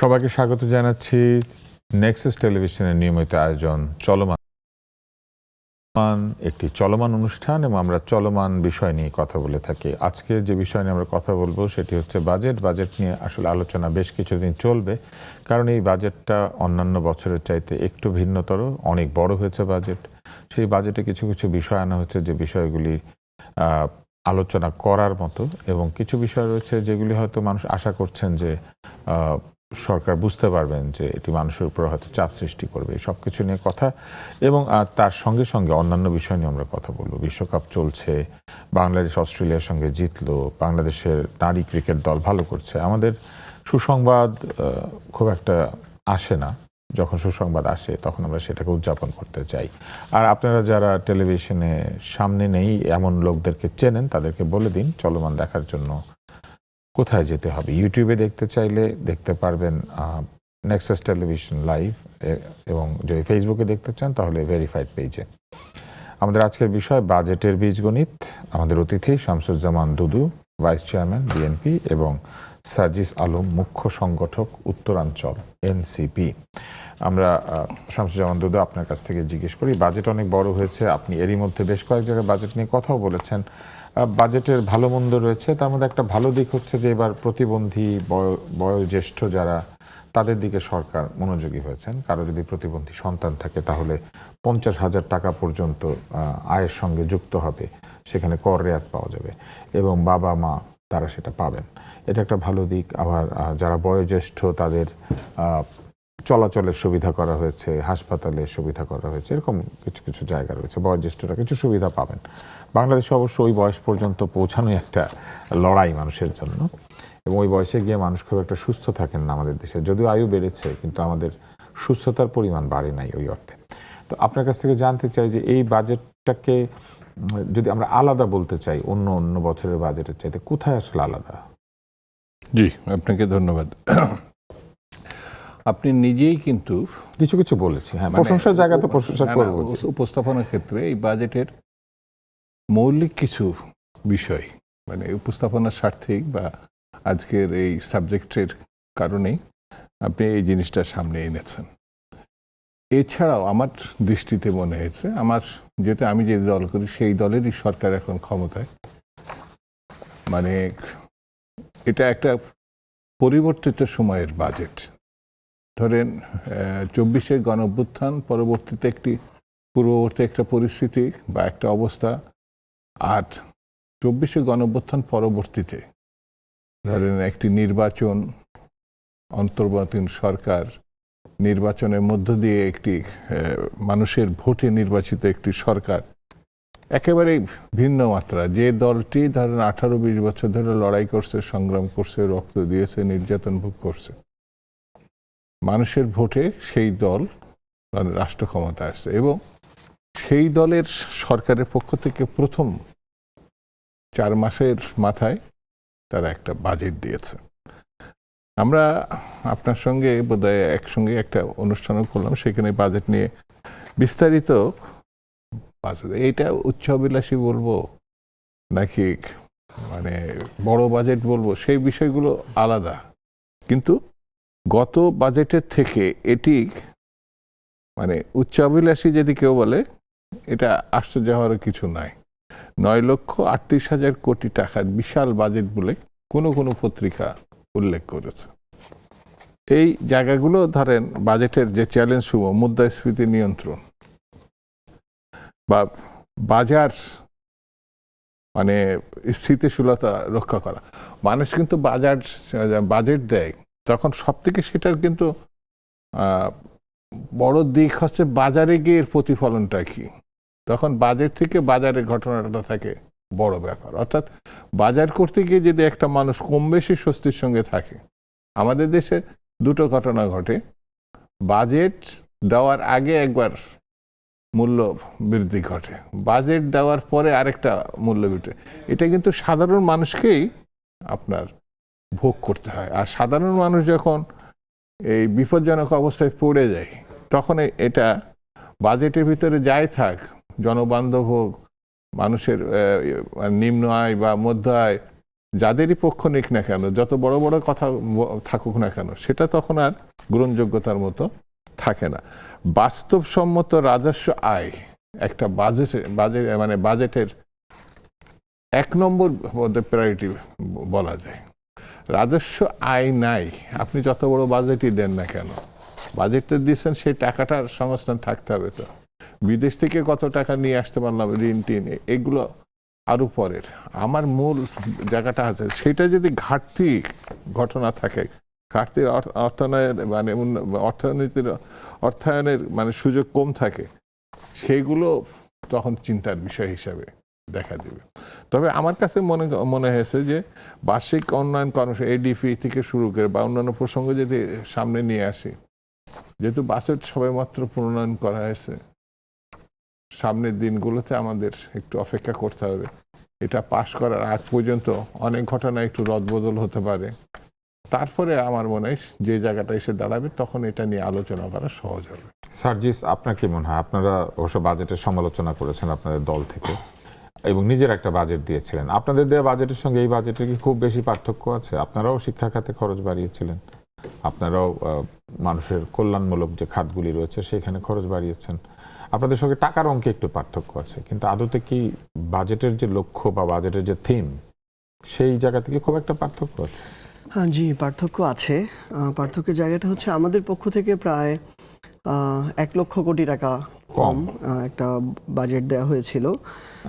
সবাইকে স্বাগত জানাচ্ছি নেক্সাস টেলিভিশনের নিয়মিত আয়োজন চলমান, একটি চলমান অনুষ্ঠান এবং আমরা চলমান বিষয় নিয়ে কথা বলে থাকি। আজকে যে বিষয় নিয়ে আমরা কথা বলবো সেটি হচ্ছে বাজেট নিয়ে আসলে আলোচনা বেশ কিছুদিন চলবে, কারণ এই বাজেটটা অন্যান্য বছরের চাইতে একটু ভিন্নতর, অনেক বড় হয়েছে বাজেট। সেই বাজেটে কিছু কিছু বিষয় আনা হচ্ছে যে বিষয়গুলি আলোচনা করার মতো, এবং কিছু বিষয় রয়েছে যেগুলি হয়তো মানুষ আশা করছেন যে সরকার বুঝতে পারবেন যে এটি মানুষের উপর হয়তো চাপ সৃষ্টি করবে। এই সব কিছু নিয়ে কথা, এবং তার সঙ্গে সঙ্গে অন্যান্য বিষয় নিয়ে আমরা কথা বলবো। বিশ্বকাপ চলছে, বাংলাদেশ অস্ট্রেলিয়ার সঙ্গে জিতলো, বাংলাদেশের নারী ক্রিকেট দল ভালো করছে। আমাদের সুসংবাদ খুব একটা আসে না, যখন সুসংবাদ আসে তখন আমরা সেটাকে উদযাপন করতে চাই। আর আপনারা যারা টেলিভিশনে সামনে নেই এমন লোকদেরকে চেনেন, তাদেরকে বলে দিন চলমান দেখার জন্য কোথায় যেতে হবে। ইউটিউবে দেখতে চাইলে দেখতে পারবেন নেক্সাস টেলিভিশন লাইভ, এবং যদি ফেসবুকে দেখতে চান তাহলে ভেরিফাইড পেজে। আমাদের আজকের বিষয় বাজেটের বীজগণিত। আমাদের অতিথি শামসুজ্জামান দুদু, ভাইস চেয়ারম্যান বিএনপি, এবং সার্জিস আলম, মুখ্য সংগঠক উত্তরাঞ্চল এনসিপি। আমরা শামসুজ্জামান দুদু আপনার কাছ থেকে জিজ্ঞেস করি, বাজেট অনেক বড় হয়েছে, আপনি এরই মধ্যে বেশ কয়েক জায়গায় বাজেট নিয়ে কথাও বলেছেন। বাজেটের ভালো মন্দ রয়েছে, তার মধ্যে একটা ভালো দিক হচ্ছে যে এবার প্রতিবন্ধী বয়োজ্যেষ্ঠ যারা, তাদের দিকে সরকার মনোযোগী হয়েছেন। কারো যদি প্রতিবন্ধী সন্তান থাকে তাহলে 50,000 টাকা পর্যন্ত আয়ের সঙ্গে যুক্ত হবে, সেখানে কর রেয়াত পাওয়া যাবে, এবং বাবা মা তারা সেটা পাবেন। এটা একটা ভালো দিক। আবার যারা বয়োজ্যেষ্ঠ তাদের চলাচলের সুবিধা করা হয়েছে, হাসপাতালে সুবিধা করা হয়েছে, এরকম কিছু কিছু জায়গা রয়েছে, বয়োজ্যেষ্ঠরা কিছু সুবিধা পাবেন। বাংলাদেশে অবশ্য ওই বয়স পর্যন্ত পৌঁছানোই একটা লড়াই মানুষের জন্য, এবং ওই বয়সে গিয়ে মানুষ খুব একটা সুস্থ থাকেন না আমাদের দেশে। যদিও আয়ু বেড়েছে কিন্তু আমাদের সুস্থতার পরিমাণ বাড়ে নাই ওই অর্থে। তো আপনার কাছ থেকে জানতে চাই যে এই বাজেটটাকে যদি আমরা আলাদা বলতে চাই অন্য অন্য বছরের বাজেটের চাইতে, কোথায় আসলে আলাদা? জি, আপনাকে ধন্যবাদ। আপনি নিজেই কিন্তু কিছু কিছু বলেছি, হ্যাঁ, প্রশংসার জায়গা তো প্রশংসা করব। উপস্থাপনার ক্ষেত্রে এই বাজেটের মৌলিক কিছু বিষয়, মানে উপস্থাপনার স্বার্থেই বা আজকের এই সাবজেক্টের কারণেই আপনি এই জিনিসটা সামনে এনেছেন। এছাড়াও আমার দৃষ্টিতে মনে হয়েছে, আমার যেহেতু আমি যে দল করি সেই দলেরই সরকার এখন ক্ষমতায়, মানে এটা একটা পরিবর্তিত সময়ের বাজেট। ধরেন 24-এর গণঅভ্যুত্থান পূর্ববর্তী একটা পরিস্থিতি বা একটা অবস্থা, আর 24-এর গণঅভ্যুত্থান পরবর্তীতে ধরেন একটি নির্বাচন, অন্তর্বর্তীকালীন সরকার, নির্বাচনের মধ্য দিয়ে একটি মানুষের ভোটে নির্বাচিত একটি সরকার, একেবারেই ভিন্ন মাত্রা। যে দলটি ধরেন 18-20 বছর ধরে লড়াই করছে, সংগ্রাম করছে, রক্ত দিয়েছে, নির্যাতন ভোগ করছে, মানুষের ভোটে সেই দল রাষ্ট্র ক্ষমতা আসছে, এবং সেই দলের সরকারের পক্ষ থেকে প্রথম 4 মাসের মাথায় তারা একটা বাজেট দিয়েছে। আমরা আপনার সঙ্গে বোধহয় একসঙ্গে একটা অনুষ্ঠানও করলাম, সেখানে বাজেট নিয়ে বিস্তারিত, এইটা উচ্চাভিলাষী বলবো নাকি মানে বড় বাজেট বলবো, সেই বিষয়গুলো আলাদা। কিন্তু গত বাজেটের থেকে এটি মানে উচ্চাভিলাষী যদি কেউ বলে, এটা আশ্চর্য হওয়ার কিছু নাই। 9,38,000 কোটি টাকার বিশাল বাজেট বলে কোনো কোনো পত্রিকা উল্লেখ করেছে। এই জায়গাগুলো ধরেন বাজেটের যে চ্যালেঞ্জ সমূহ, মুদ্রাস্ফীতি নিয়ন্ত্রণ বা বাজার মানে স্থিতিশীলতা রক্ষা করা। মানুষ কিন্তু বাজেট দেয় তখন সব থেকে সেটার কিন্তু বড় দিক হচ্ছে বাজারে গিয়ে এর প্রতিফলনটা কি। তখন বাজেট থেকে বাজারের ঘটনাটা থাকে বড় ব্যাপার। অর্থাৎ বাজার করতে গিয়ে যদি একটা মানুষ কম বেশি স্বস্তির সঙ্গে থাকে, আমাদের দেশে দুটো ঘটনা ঘটে। বাজেট দেওয়ার আগে একবার মূল্য বৃদ্ধি ঘটে, বাজেট দেওয়ার পরে আরেকটা মূল্য বৃদ্ধি। এটা কিন্তু সাধারণ মানুষকেই আপনার ভোগ করতে হয়। আর সাধারণ মানুষ যখন এই বিপজ্জনক অবস্থায় পড়ে যায়, তখন এটা বাজেটের ভিতরে যাই থাক, জনবান্ধব হোক, মানুষের নিম্ন আয় বা মধ্য আয় যাদেরই পক্ষ নিক না কেন, যত বড় বড় কথা থাকুক না কেন, সেটা তখন আর গ্রহণযোগ্যতার মতো থাকে না। বাস্তবসম্মত রাজস্ব আয় একটা বাজেটের 1 নম্বর প্রায়োরিটি বলা যায়। রাজস্ব আয় নাই, আপনি যত বড় বাজেটই দেন না কেন, বাজেটটা দিচ্ছেন সেই টাকাটার সংস্থান থাকতে হবে। তো বিদেশ থেকে কত টাকা নিয়ে আসতে পারলাম, ঋণ টিন, এগুলো আরো পরের। আমার মূল জায়গাটা আছে, সেটা যদি ঘাটতি ঘটনা থাকে, ঘাটতির অর্থায়নের সুযোগ কম থাকে, সেগুলো তখন চিন্তার বিষয় হিসাবে দেখা দেবে। তবে আমার কাছে মনে হয়েছে যে বার্ষিক উন্নয়ন কর্মসূচি এডিপি থেকে শুরু করে বা অন্যান্য প্রসঙ্গ যদি সামনে নিয়ে আসি, যেহেতু বাজেট সবেমাত্র প্রণয়ন করা হয়েছে, সামনের দিনগুলোতে আমাদের একটু অপেক্ষা করতে হবে। এটা পাশ করার আগ পর্যন্ত অনেক ঘটনা একটু রদবদল হতে পারে। তারপরে আমার মনে হয় যে জায়গাটা এসে দাঁড়াবে, তখন এটা নিয়ে আলোচনা করা সহজ হবে। সার্জিস, আপনার কি মনে হয়? আপনারা অবশ্য বাজেটের সমালোচনা করেছেন আপনাদের দল থেকে এবং নিজের একটা বাজেট দিয়েছিলেন। আপনাদের দেওয়া বাজেটের সঙ্গে এই বাজেটের কি খুব বেশি পার্থক্য আছে? আপনারাও শিক্ষা খাতে খরচ বাড়িয়েছিলেন, আপনারাও মানুষের কল্যাণমূলক যে খাতগুলি রয়েছে সেখানে খরচ বাড়িয়েছেন। আপনাদের সঙ্গে টাকার অঙ্কে একটু পার্থক্য আছে, কিন্তু আদতে কি বাজেটের যে লক্ষ্য বা বাজেটের যে থিম, সেই জায়গা থেকে খুব একটা পার্থক্য আছে? হ্যাঁ জি, পার্থক্য আছে। পার্থক্যের জায়গাটা হচ্ছে আমাদের পক্ষ থেকে প্রায় 1 লক্ষ কোটি টাকা কম একটা বাজেট দেওয়া হয়েছিল।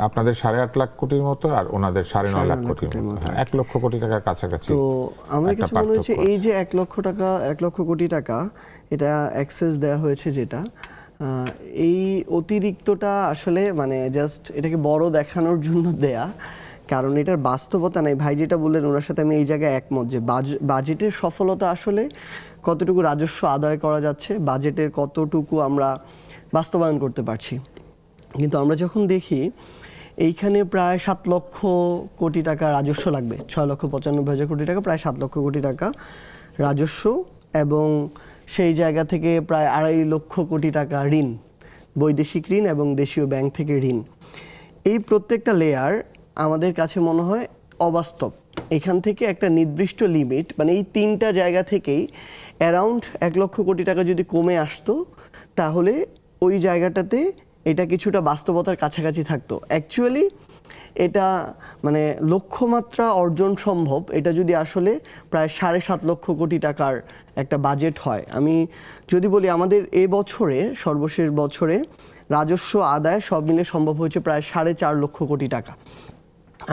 আপনাদের 8.5 লাখ কোটির মতো আর ওনাদের 9.5 লাখ কোটির মতো, 1 লক্ষ কোটি টাকার কাছাকাছি। তো আমাদের কাছে মনে হচ্ছে এই যে 1 লক্ষ কোটি টাকা এটা অ্যাক্সেস দেওয়া হয়েছে, যেটা এই অতিরিক্তটা আসলে জাস্ট এটাকে বড় দেখানোর জন্য দেয়া, কারণ এটার বাস্তবতা নাই। ভাই যেটা বললেন, ওনার সাথে আমি এই জায়গায় একমত যে বাজেটের সফলতা আসলে কতটুকু রাজস্ব আদায় করা যাচ্ছে, বাজেটের কতটুকু আমরা বাস্তবায়ন করতে পারছি। কিন্তু আমরা যখন দেখি এইখানে প্রায় 7 লক্ষ কোটি টাকা রাজস্ব লাগবে, 6,95,000 কোটি টাকা, প্রায় 7 লক্ষ কোটি টাকা রাজস্ব, এবং সেই জায়গা থেকে প্রায় 2.5 লক্ষ কোটি টাকা ঋণ, বৈদেশিক ঋণ এবং দেশীয় ব্যাংক থেকে ঋণ। এই প্রত্যেকটা লেয়ার আমাদের কাছে মনে হয় অবাস্তব। এখান থেকে একটা নির্দিষ্ট লিমিট, এই 3টা জায়গা থেকেই অ্যারাউন্ড 1 লক্ষ কোটি টাকা যদি কমে আসতো, তাহলে ওই জায়গাটাতে এটা কিছুটা বাস্তবতার কাছাকাছি থাকতো। অ্যাকচুয়ালি এটা লক্ষ্যমাত্রা অর্জন সম্ভব, এটা যদি আসলে প্রায় 7.5 লক্ষ কোটি টাকার একটা বাজেট হয়। আমি যদি বলি, আমাদের বছরে সর্বশেষ বছরে রাজস্ব আদায় সব মিলে সম্ভব হয়েছে প্রায় 4.5 লক্ষ কোটি টাকা।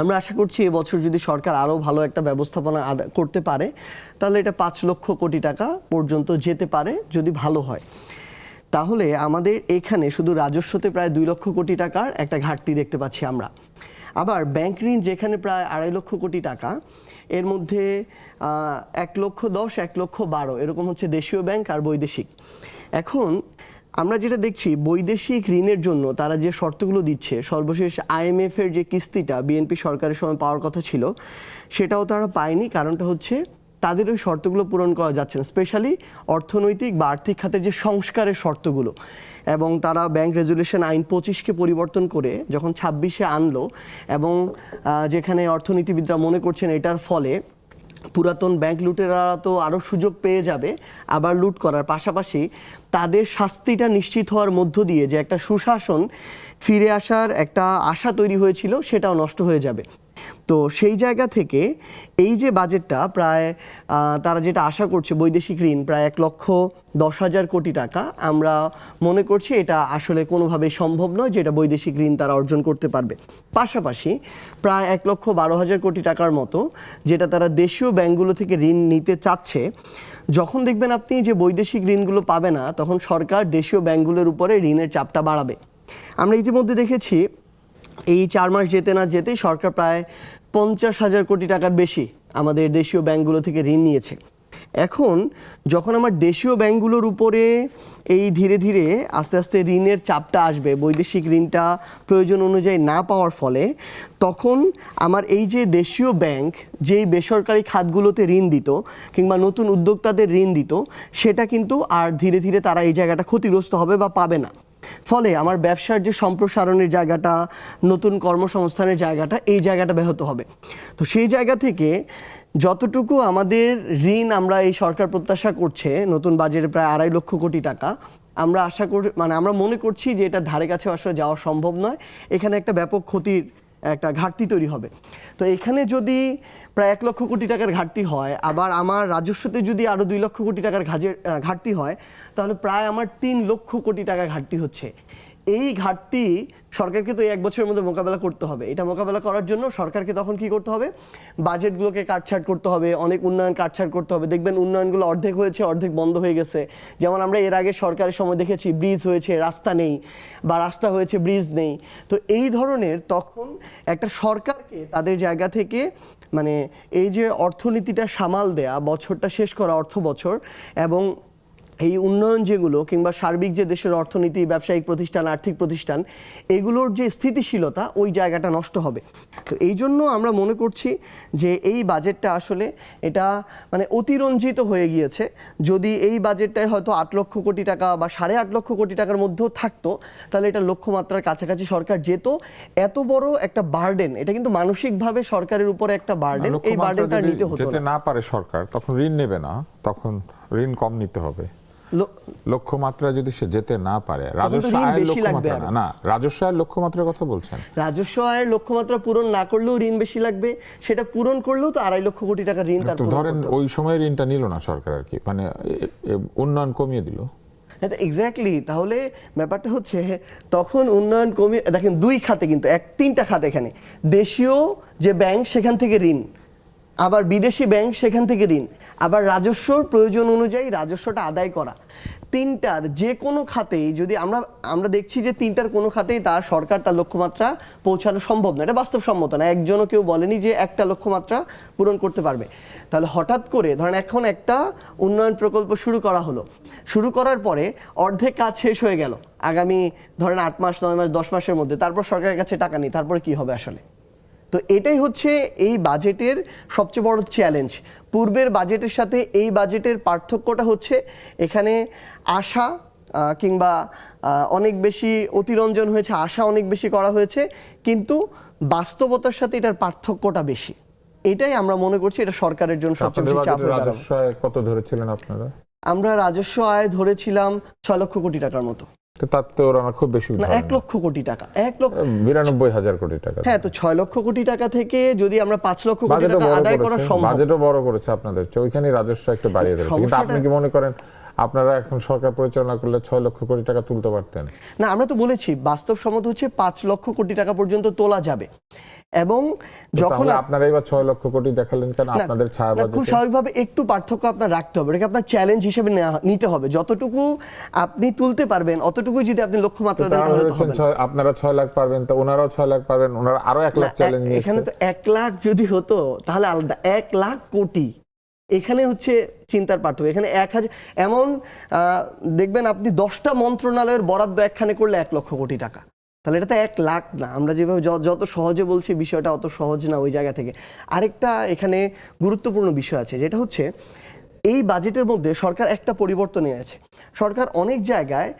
আমরা আশা করছি এবছর যদি সরকার আরও ভালো একটা ব্যবস্থাপনা করতে পারে, তাহলে এটা 5 লক্ষ কোটি টাকা পর্যন্ত যেতে পারে যদি ভালো হয়। তাহলে আমাদের এখানে শুধু রাজস্বতে প্রায় 2 লক্ষ কোটি টাকার একটা ঘাটতি দেখতে পাচ্ছি আমরা। আবার ব্যাংক ঋণ যেখানে প্রায় 2.5 লক্ষ কোটি টাকা, এর মধ্যে 1,10,00,000, 1,12,00,000 এরকম হচ্ছে দেশীয় ব্যাংক আর বৈদেশিক। এখন আমরা যেটা দেখছি, বৈদেশিক ঋণের জন্য তারা যে শর্তগুলো দিচ্ছে, সর্বশেষ IMF এর যে কিস্তিটা বিএনপি সরকারের সময় পাওয়ার কথা ছিল, সেটাও তারা পায়নি। কারণটা হচ্ছে তাদের ওই শর্তগুলো পূরণ করা যাচ্ছে না, স্পেশালি অর্থনৈতিক বা আর্থিক খাতের যে সংস্কারের শর্তগুলো। এবং তারা ব্যাংক রেজুলেশন আইন 25কে পরিবর্তন করে যখন 26-এ আনলো, এবং যেখানে অর্থনীতিবিদরা মনে করছেন এটার ফলে পুরাতন ব্যাংক লুটেরারা তো আরও সুযোগ পেয়ে যাবে আবার লুট করার, পাশাপাশি তাদের শাস্তিটা নিশ্চিত হওয়ার মধ্য দিয়ে যে একটা সুশাসন ফিরে আসার একটা আশা তৈরি হয়েছিল, সেটাও নষ্ট হয়ে যাবে। তো সেই জায়গা থেকে এই যে বাজেটটা প্রায় তারা যেটা আশা করছে, বৈদেশিক ঋণ প্রায় 1,10,000 কোটি টাকা, আমরা মনে করছি এটা আসলে কোনোভাবেই সম্ভব নয় যে এটা বৈদেশিক ঋণ তারা অর্জন করতে পারবে। পাশাপাশি প্রায় 1,12,000 কোটি টাকার মতো যেটা তারা দেশীয় ব্যাংকগুলো থেকে ঋণ নিতে চাচ্ছে, যখন দেখবেন আপনি যে বৈদেশিক ঋণগুলো পাবে না, তখন সরকার দেশীয় ব্যাংকগুলোর উপরে ঋণের চাপটা বাড়াবে। আমরা ইতিমধ্যে দেখেছি এই 4 মাস যেতে না যেতেই সরকার প্রায় 50,000 কোটি টাকার বেশি আমাদের দেশীয় ব্যাংকগুলো থেকে ঋণ নিয়েছে। এখন যখন আমার দেশীয় ব্যাংকগুলোর উপরে এই ধীরে ধীরে আস্তে আস্তে ঋণের চাপটা আসবে, বৈদেশিক ঋণটা প্রয়োজন অনুযায়ী না পাওয়ার ফলে, তখন আমার এই যে দেশীয় ব্যাংক যেই বেসরকারি খাতগুলোতে ঋণ দিত কিংবা নতুন উদ্যোক্তাদের ঋণ দিত, সেটা কিন্তু আর ধীরে ধীরে তারা এই জায়গাটা ক্ষতিগ্রস্ত হবে বা পাবে না। ফলে আমার ব্যবসার যে সম্প্রসারণের জায়গাটা, নতুন কর্মসংস্থানের জায়গাটা, এই জায়গাটা ব্যাহত হবে। তো সেই জায়গা থেকে যতটুকু আমাদের ঋণ আমরা এই সরকার প্রত্যাশা করছে নতুন বাজেটে প্রায় 2.5 লক্ষ কোটি টাকা, আমরা আশা করি, মানে আমরা মনে করছি যে এটা ধারে কাছে আসলে যাওয়া সম্ভব নয়। এখানে একটা ব্যাপক ক্ষতির একটা ঘাটতি তৈরি হবে। তো এখানে যদি প্রায় 1 লক্ষ কোটি টাকার ঘাটতি হয়, আবার আমার রাজস্বতে যদি আরও 2 লক্ষ কোটি টাকার ঘাটতি হয়, তাহলে প্রায় আমার 3 লক্ষ কোটি টাকা ঘাটতি হচ্ছে। এই ঘাটতি সরকারকে তো 1 বছরের মধ্যে মোকাবেলা করতে হবে। এটা মোকাবেলা করার জন্য সরকারকে তখন কি করতে হবে? বাজেটগুলোকে কাটছাট করতে হবে, অনেক উন্নয়ন কাটছাট করতে হবে। দেখবেন উন্নয়নগুলো অর্ধেক হয়েছে, অর্ধেক বন্ধ হয়ে গেছে। যেমন আমরা এর আগে সরকারের সময় দেখেছি ব্রিজ হয়েছে রাস্তা নেই, বা রাস্তা হয়েছে ব্রিজ নেই। তো এই ধরনের তখন একটা সরকারকে তাদের জায়গা থেকে মানে এই যে অর্থনীতিটা সামাল দেয়া, বছরটা শেষ করা অর্থ বছর, এবং এই উন্নয়ন যেগুলো কিংবা সার্বিক যে দেশের অর্থনীতি, ব্যবসায়িক প্রতিষ্ঠান, আর্থিক প্রতিষ্ঠান, এগুলোর যে স্থিতিশীলতা, ওই জায়গাটা নষ্ট হবে। তো এই জন্য আমরা মনে করছি যে এই বাজেটটা আসলে এটা মানে অতিরঞ্জিত হয়ে গিয়েছে। যদি এই বাজেটটায় হয়তো 8 লক্ষ কোটি টাকা বা 8.5 লক্ষ কোটি টাকার মধ্যেও থাকতো, তাহলে এটা লক্ষ্যমাত্রার কাছাকাছি সরকার যেত। এত বড় একটা বার্ডেন, এটা কিন্তু মানসিকভাবে সরকারের উপরে একটা বার্ডেন, এই বার্ডেনটা নিতে হতো যেতে না। না পারে সরকার, তখন ঋণ নেবে না, তখন ঋণ কম নিতে হবে। লক্ষ্যমাত্রা যদি সে যেতে না পারে, রাজস্ব আয়ের লক্ষ্যমাত্রা না, রাজস্ব আয়ের লক্ষ্যমাত্রার কথা বলছেন। রাজস্ব আয়ের লক্ষ্যমাত্রা পূরণ না করলেও ঋণ বেশি লাগবে, সেটা পূরণ করলেও তো 2.5 লক্ষ কোটি টাকা ঋণ তার। ধরেন ওই সময় ঋণটা নিল না সরকার, আর কি মানে উন্নয়ন কমিয়ে দিল। এক্স্যাক্টলি। তাহলে ব্যাপারটা হচ্ছে তখন উন্নয়ন কমিয়ে দেখেন 2 খাতে, কিন্তু 3টা খাত এখানে। দেশীয় যে ব্যাংক সেখান থেকে ঋণ, আবার বিদেশি ব্যাংক সেখান থেকে ঋণ, আবার রাজস্বর প্রয়োজন অনুযায়ী রাজস্বটা আদায় করা। 3টার যে কোনো খাতেই যদি আমরা দেখছি যে 3টার কোনো খাতেই তার সরকার তার লক্ষ্যমাত্রা পৌঁছানো সম্ভব না, এটা বাস্তবসম্মত না। একজনও কেউ বলেনি যে একটা লক্ষ্যমাত্রা পূরণ করতে পারবে। তাহলে হঠাৎ করে ধরেন এখন একটা উন্নয়ন প্রকল্প শুরু করা হলো, শুরু করার পরে অর্ধেক কাজ শেষ হয়ে গেল আগামী ধরেন 8 মাস, 9 মাস, 10 মাসের মধ্যে, তারপর সরকারের কাছে টাকা নেই, তারপরে কি হবে আসলে? তো এটাই হচ্ছে এই বাজেটের সবচেয়ে বড় চ্যালেঞ্জ। পূর্বের বাজেটের সাথে এই বাজেটের পার্থক্যটা হচ্ছে এখানে আশা কিংবা অনেক বেশি অতিরঞ্জন হয়েছে, আশা অনেক বেশি করা হয়েছে, কিন্তু বাস্তবতার সাথে এটার পার্থক্যটা বেশি। এটাই আমরা মনে করছি এটা সরকারের জন্য সবচেয়ে বেশি চাপ হয়ে দাঁড়াবে। রাজস্ব আয় কত ধরেছিলেন আপনারা? আমরা রাজস্ব আয় ধরেছিলাম 6 লক্ষ কোটি টাকার মতো। তার তো ওরা খুব বেশি না, 1 লক্ষ কোটি টাকা, 92,000 কোটি টাকা। হ্যাঁ, তো 6 লক্ষ কোটি টাকা থেকে যদি আমরা 5 লক্ষ কোটি টাকা আদায় করা সম্ভব। বাজেটও বড় করেছে আপনাদের, ওইখানে রাজস্ব একটু বাড়িয়ে দিয়েছে। কিন্তু আপনি কি মনে করেন আপনারা এখন সরকার পরিচালনা করলে 6 লক্ষ কোটি টাকা তুলতে পারতেন? না, আমরা তো বলেছি বাস্তবসম্মত হচ্ছে 5 লক্ষ কোটি টাকা পর্যন্ত তোলা যাবে। এবং যখন আপনারা এবার 6 লক্ষ কোটি দেখালেন কেন আপনাদের ছায়া বাজেটে? খুব স্বাভাবিকভাবে একটু পার্থক্য আপনার রাখতে হবে, এটাকে আপনার চ্যালেঞ্জ হিসেবে নিতে হবে। যতটুকু আপনি তুলতে পারবেন অতটুকু যদি আপনি লক্ষ্যমাত্রা দেন তাহলে তো হবে না। আপনারা 6 লাখ পারবেন, তো ওনারাও 6 লাখ পারবেন, ওনারা আরো 1 লাখ চ্যালেঞ্জ নিয়েছে। এখানে তো 1 লাখ যদি হতো তাহলে আলাদা, 1 লাখ কোটি এখানে হচ্ছে চিন্তার পার্থক্য। এখানে 1000 এমন দেখবেন আপনি 10টা মন্ত্রণালয়ের বরাদ্দ একখানে করলে 1 লক্ষ কোটি টাকা, তাহলে এটা তো 1 লাখ না। আমরা যেভাবে যত সহজে বলছি বিষয়টা অত সহজ না ওই জায়গা থেকে। আরেকটা এখানে গুরুত্বপূর্ণ বিষয় আছে, যেটা হচ্ছে এই বাজেটের মধ্যে সরকার একটা পরিবর্তন এনেছে। সরকার অনেক জায়গায়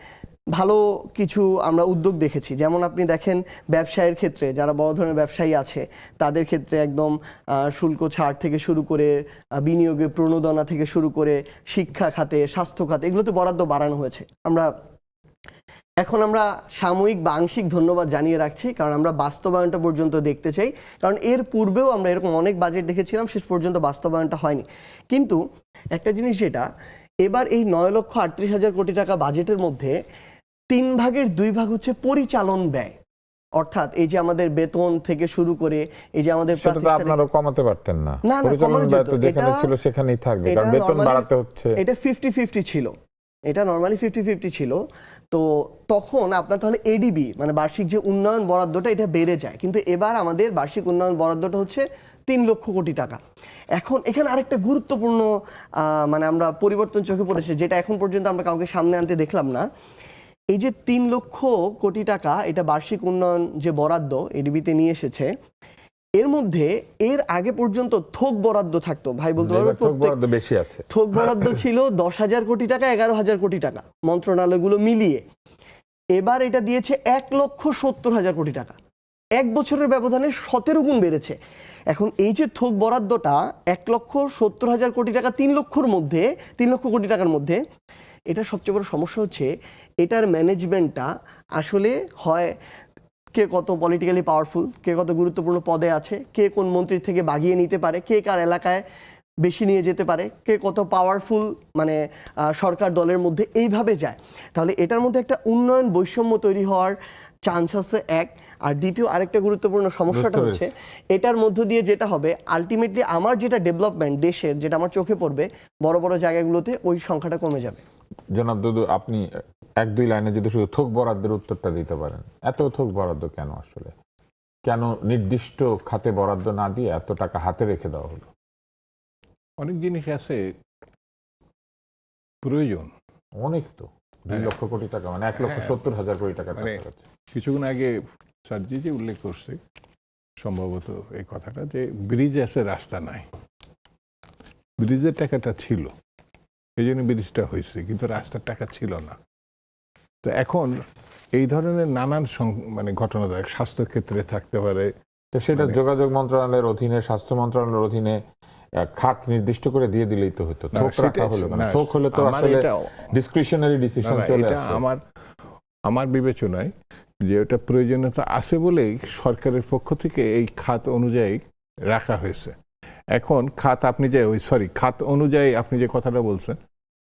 ভালো কিছু আমরা উদ্যোগ দেখেছি, যেমন আপনি দেখেন ব্যবসায়ের ক্ষেত্রে যারা বড় ধরনের ব্যবসায়ী আছে তাদের ক্ষেত্রে একদম শুল্ক ছাড় থেকে শুরু করে বিনিয়োগে প্রণোদনা থেকে শুরু করে শিক্ষা খাতে, স্বাস্থ্য খাতে, এগুলোতে বরাদ্দ বাড়ানো হয়েছে। এখন আমরা সাময়িক বা আংশিক ধন্যবাদ জানিয়ে রাখছি, কারণ আমরা বাস্তবায়নটা পর্যন্ত দেখতে চাই। কারণ এর পূর্বেও আমরা এরকম অনেক বাজেট দেখেছিলাম, শেষ পর্যন্ত বাস্তবায়নটা হয়নি। কিন্তু একটা জিনিস যেটা এবার এই 9,38,000 কোটি টাকা বাজেটের মধ্যে 3 ভাগের 2 ভাগ হচ্ছে পরিচালন ব্যয়। অর্থাৎ এই যে আমাদের বেতন থেকে শুরু করে এই যে আমাদের আপনারা কমাতে পারতেন না, পরিচালন ব্যয় তো যেখানে ছিল সেখানেই থাকবে, কারণ বেতন বাড়াতে হচ্ছে। এটা 50-50 ছিল, এটা নরমালি 50-50 ছিল। তো তখন আপনার তাহলে এডিবি মানে বার্ষিক যে উন্নয়ন বরাদ্দটা এটা বেড়ে যায়, কিন্তু এবার আমাদের বার্ষিক উন্নয়ন বরাদ্দটা হচ্ছে 3 লক্ষ কোটি টাকা। এখন এখানে আরেকটা গুরুত্বপূর্ণ মানে আমরা পরিবর্তন চোখে পড়েছে, যেটা এখন পর্যন্ত আমরা কাউকে সামনে আনতে দেখলাম না। এই যে 3 লক্ষ কোটি টাকা এটা বার্ষিক উন্নয়ন যে বরাদ্দ এডিবিতে নিয়ে এসেছে, এর মধ্যে এর আগে পর্যন্ত থোক বরাদ্দ থাকতো। ভাই বলতে পারবে বেশি আছে, থোক বরাদ্দ ছিল 10,000 কোটি টাকা, 11,000 কোটি টাকা মন্ত্রণালয়গুলো মিলিয়ে। এবার এটা দিয়েছে 1,70,000 কোটি টাকা, এক বছরের ব্যবধানে 17 গুণ বেড়েছে। এখন এই যে থোক বরাদ্দটা 1,70,000 কোটি টাকা 3 লক্ষ কোটি টাকার মধ্যে, এটা সবচেয়ে বড় সমস্যা হচ্ছে এটার ম্যানেজমেন্টটা আসলে হয় কে কত পলিটিক্যালি পাওয়ারফুল, কে কত গুরুত্বপূর্ণ পদে আছে, কে কোন মন্ত্রীর থেকে বাগিয়ে নিতে পারে, কে কার এলাকায় বেশি নিয়ে যেতে পারে, কে কত পাওয়ারফুল মানে সরকার দলের মধ্যে এইভাবে যায়। তাহলে এটার মধ্যে একটা উন্নয়ন বৈষম্য তৈরি হওয়ার চান্স আছে এক। আর দ্বিতীয় আরেকটা গুরুত্বপূর্ণ সমস্যাটা হচ্ছে এটার মধ্য দিয়ে যেটা হবে আলটিমেটলি আমার যেটা ডেভেলপমেন্ট দেশের, যেটা আমার চোখে পড়বে বড় বড় জায়গাগুলোতে, ওই সংখ্যাটা কমে যাবে। জনাব দুদু, আপনি 1-2 লাইনে যদি শুধু থোক বরাদ্দের উত্তরটা দিতে পারেন, এত থোক বরাদ্দ কেন আসলে? কেন নির্দিষ্ট খাতে বরাদ্দ না দিয়ে এত টাকা হাতে রেখে দেওয়া হলো? অনেক জিনিস আছে প্রয়োজন, অনেক তো 2 লক্ষ কোটি টাকা, মানে 1,70,000 কোটি টাকা মানে কিছুক্ষণ আগে স্যারজি যে উল্লেখ করছে সম্ভবত এই কথাটা, যে ব্রিজ আছে রাস্তা নাই। ব্রিজের টাকাটা ছিল, এই জন্য ব্রিজটা হয়েছে, কিন্তু রাস্তার টাকা ছিল না। তো এখন এই ধরনের নানান মানে ঘটনা দেখ, স্বাস্থ্যক্ষেত্রে থাকতে পারে, তো সেটা যোগাযোগ মন্ত্রণালয়ের অধীনে, স্বাস্থ্য মন্ত্রণালয়ের অধীনে খাত নির্দিষ্ট করে দিয়ে দিলেই তো হতো। থোক রাখা হলো না, থোক হলে তো আসলে ডিসক্রিশনারি ডিসিশন চলে আসে। আমার বিবেচনায় যে ওটা প্রয়োজনীয়তা আছে বলেই সরকারের পক্ষ থেকে এই খাত অনুযায়ী রাখা হয়েছে। এখন খাত আপনি যে খাত অনুযায়ী আপনি যে কথাটা বলছেন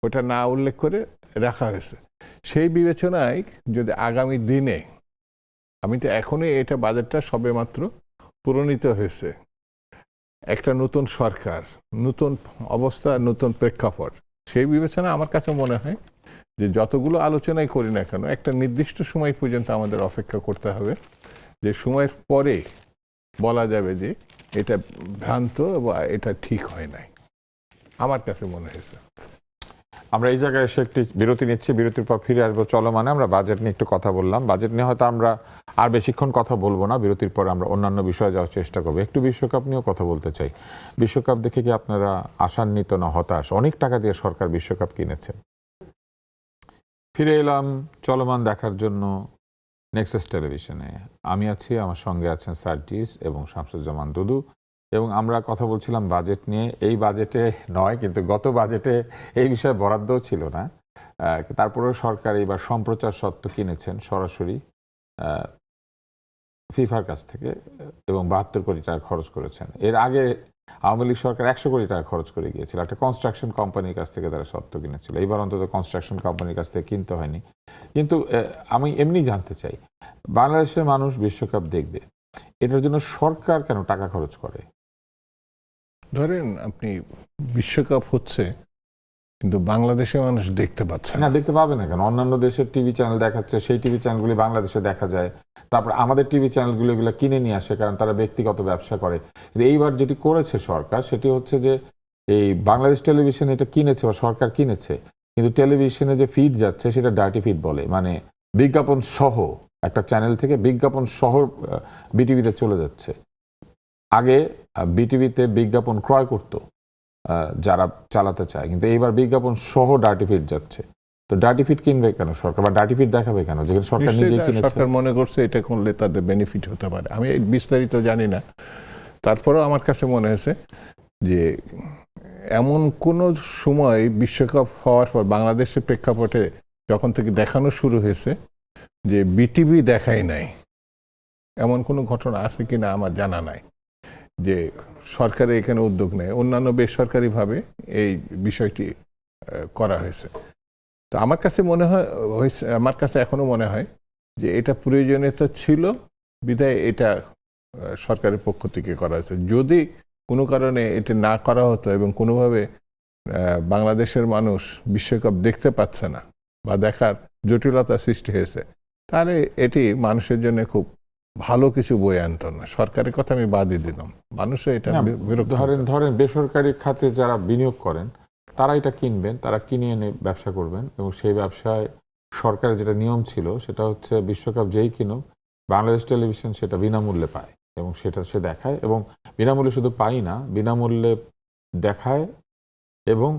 ওটা না উল্লেখ করে রাখা হয়েছে। সেই বিবেচনায় যদি আগামী দিনে, আমি তো এখনই এটা বাজেটটা সবেমাত্র প্রণীত হয়েছে, একটা নতুন সরকার, নতুন অবস্থা, নতুন প্রেক্ষাপট, সেই বিবেচনা আমার কাছে মনে হয় যে যতগুলো আলোচনাই করি না কেন একটা নির্দিষ্ট সময় পর্যন্ত আমাদের অপেক্ষা করতে হবে, যে সময়ের পরে বলা যাবে যে এটা ভ্রান্ত বা এটা ঠিক হয় নাই, আমার কাছে মনে হয়েছে। আমরা এই জায়গায় এসে একটি বিরতি নিচ্ছি, বিরতির পর ফিরে আসবো। চলমানে আমরা বাজেট নিয়ে একটু কথা বললাম, বাজেট নিয়ে হয়তো আমরা আর বেশিক্ষণ কথা বলবো না, বিরতির পর আমরা অন্যান্য বিষয়ে যাওয়ার চেষ্টা করবো। একটু বিশ্বকাপ নিয়েও কথা বলতে চাই। বিশ্বকাপ দেখে কি আপনারা আশান্বিত না হতাশ? অনেক টাকা দিয়ে সরকার বিশ্বকাপ কিনেছে। ফিরে এলাম চলমান দেখার জন্য নেক্সাস টেলিভিশনে। আমি আছি, আমার সঙ্গে আছেন সার্জিস এবং শামসুজ্জামান দুদু, এবং আমরা কথা বলছিলাম বাজেট নিয়ে। এই বাজেটে নয়, কিন্তু গত বাজেটে এই বিষয়ে বরাদ্দও ছিল না। তারপরেও সরকার এইবার সম্প্রচার স্বত্ব কিনেছেন সরাসরি ফিফার কাছ থেকে, এবং 72 কোটি টাকা খরচ করেছেন। এর আগে আওয়ামী লীগ সরকার 100 কোটি টাকা খরচ করে গিয়েছিল, একটা কনস্ট্রাকশন কোম্পানির কাছ থেকে তারা স্বত্ব কিনেছিল। এইবার অন্তত কনস্ট্রাকশন কোম্পানির কাছ থেকে কিনতে হয়নি। কিন্তু আমি এমনি জানতে চাই, বাংলাদেশের মানুষ বিশ্বকাপ দেখবে, এটার জন্য সরকার কেন টাকা খরচ করে? ধরেন আপনি বিশ্বকাপ হচ্ছে, কিন্তু বাংলাদেশের মানুষ দেখতে পাচ্ছে না। দেখতে পাবে না কেন? অন্যান্য দেশের টিভি চ্যানেল দেখাচ্ছে, সেই টিভি চ্যানেলগুলি বাংলাদেশে দেখা যায়। তারপর আমাদের টিভি চ্যানেলগুলো এগুলো কিনে নিয়ে আসে, কারণ তারা ব্যক্তিগত ব্যবসা করে। কিন্তু এইবার যেটি করেছে সরকার, সেটি হচ্ছে যে এই বাংলাদেশ টেলিভিশন এটা কিনেছে বা সরকার কিনেছে, কিন্তু টেলিভিশনে যে ফিড যাচ্ছে সেটা ডার্টি ফিড বলে, মানে বিজ্ঞাপন সহ একটা চ্যানেল থেকে বিজ্ঞাপন সহ বিটিভিতে চলে যাচ্ছে। আগে বিটিভিতে বিজ্ঞাপন ক্রয় করতো যারা চালাতে চায়, কিন্তু এইবার বিজ্ঞাপন সহ ডার্টি ফিড যাচ্ছে। তো ডার্টি ফিড কিনবে কেন সরকার, বা ডার্টি ফিড দেখাবে কেন, যেখানে সরকার নিজেই কিনেছে? সরকার মনে করছে এটা করলে তাদের বেনিফিট হতে পারে। আমি বিস্তারিত জানি না, তারপরেও আমার কাছে মনে হয়েছে যে এমন কোন সময় বিশ্বকাপ হওয়ার পর বাংলাদেশের প্রেক্ষাপটে যখন থেকে দেখানো শুরু হয়েছে যে বিটিভি দেখাই নাই, এমন কোনো ঘটনা আছে কিনা আমার জানা নাই যে সরকারের এখানে উদ্যোগ নেয়। অন্যান্য বেসরকারিভাবে এই বিষয়টি করা হয়েছে। তো আমার কাছে মনে হয়, আমার কাছে এখনো মনে হয় যে এটা প্রয়োজনীয়তা ছিল বিধায় এটা সরকারের পক্ষ থেকে করা হয়েছে। যদি কোনো কারণে এটা না করা হতো এবং কোনোভাবে বাংলাদেশের মানুষ বিশ্বকাপ দেখতে পাচ্ছে না বা দেখার জটিলতা সৃষ্টি হয়েছে, তাহলে এটি মানুষের জন্য খুব ভালো কিছু বয়ে আনতো না। সরকারের কথা আমি বাদই দিলাম, মানুষও এটা ধরেন বেসরকারি খাতে যারা বিনিয়োগ করেন তারা এটা কিনবেন, তারা কিনে এনে ব্যবসা করবেন, এবং সেই ব্যবসায় সরকারের যেটা নিয়ম ছিল সেটা হচ্ছে বিশ্বকাপ যেই কিনুক বাংলাদেশ টেলিভিশন সেটা বিনামূল্যে পায়, এবং সেটা সে দেখায়, এবং বিনামূল্যে শুধু পাই না, বিনামূল্যে দেখায় এবং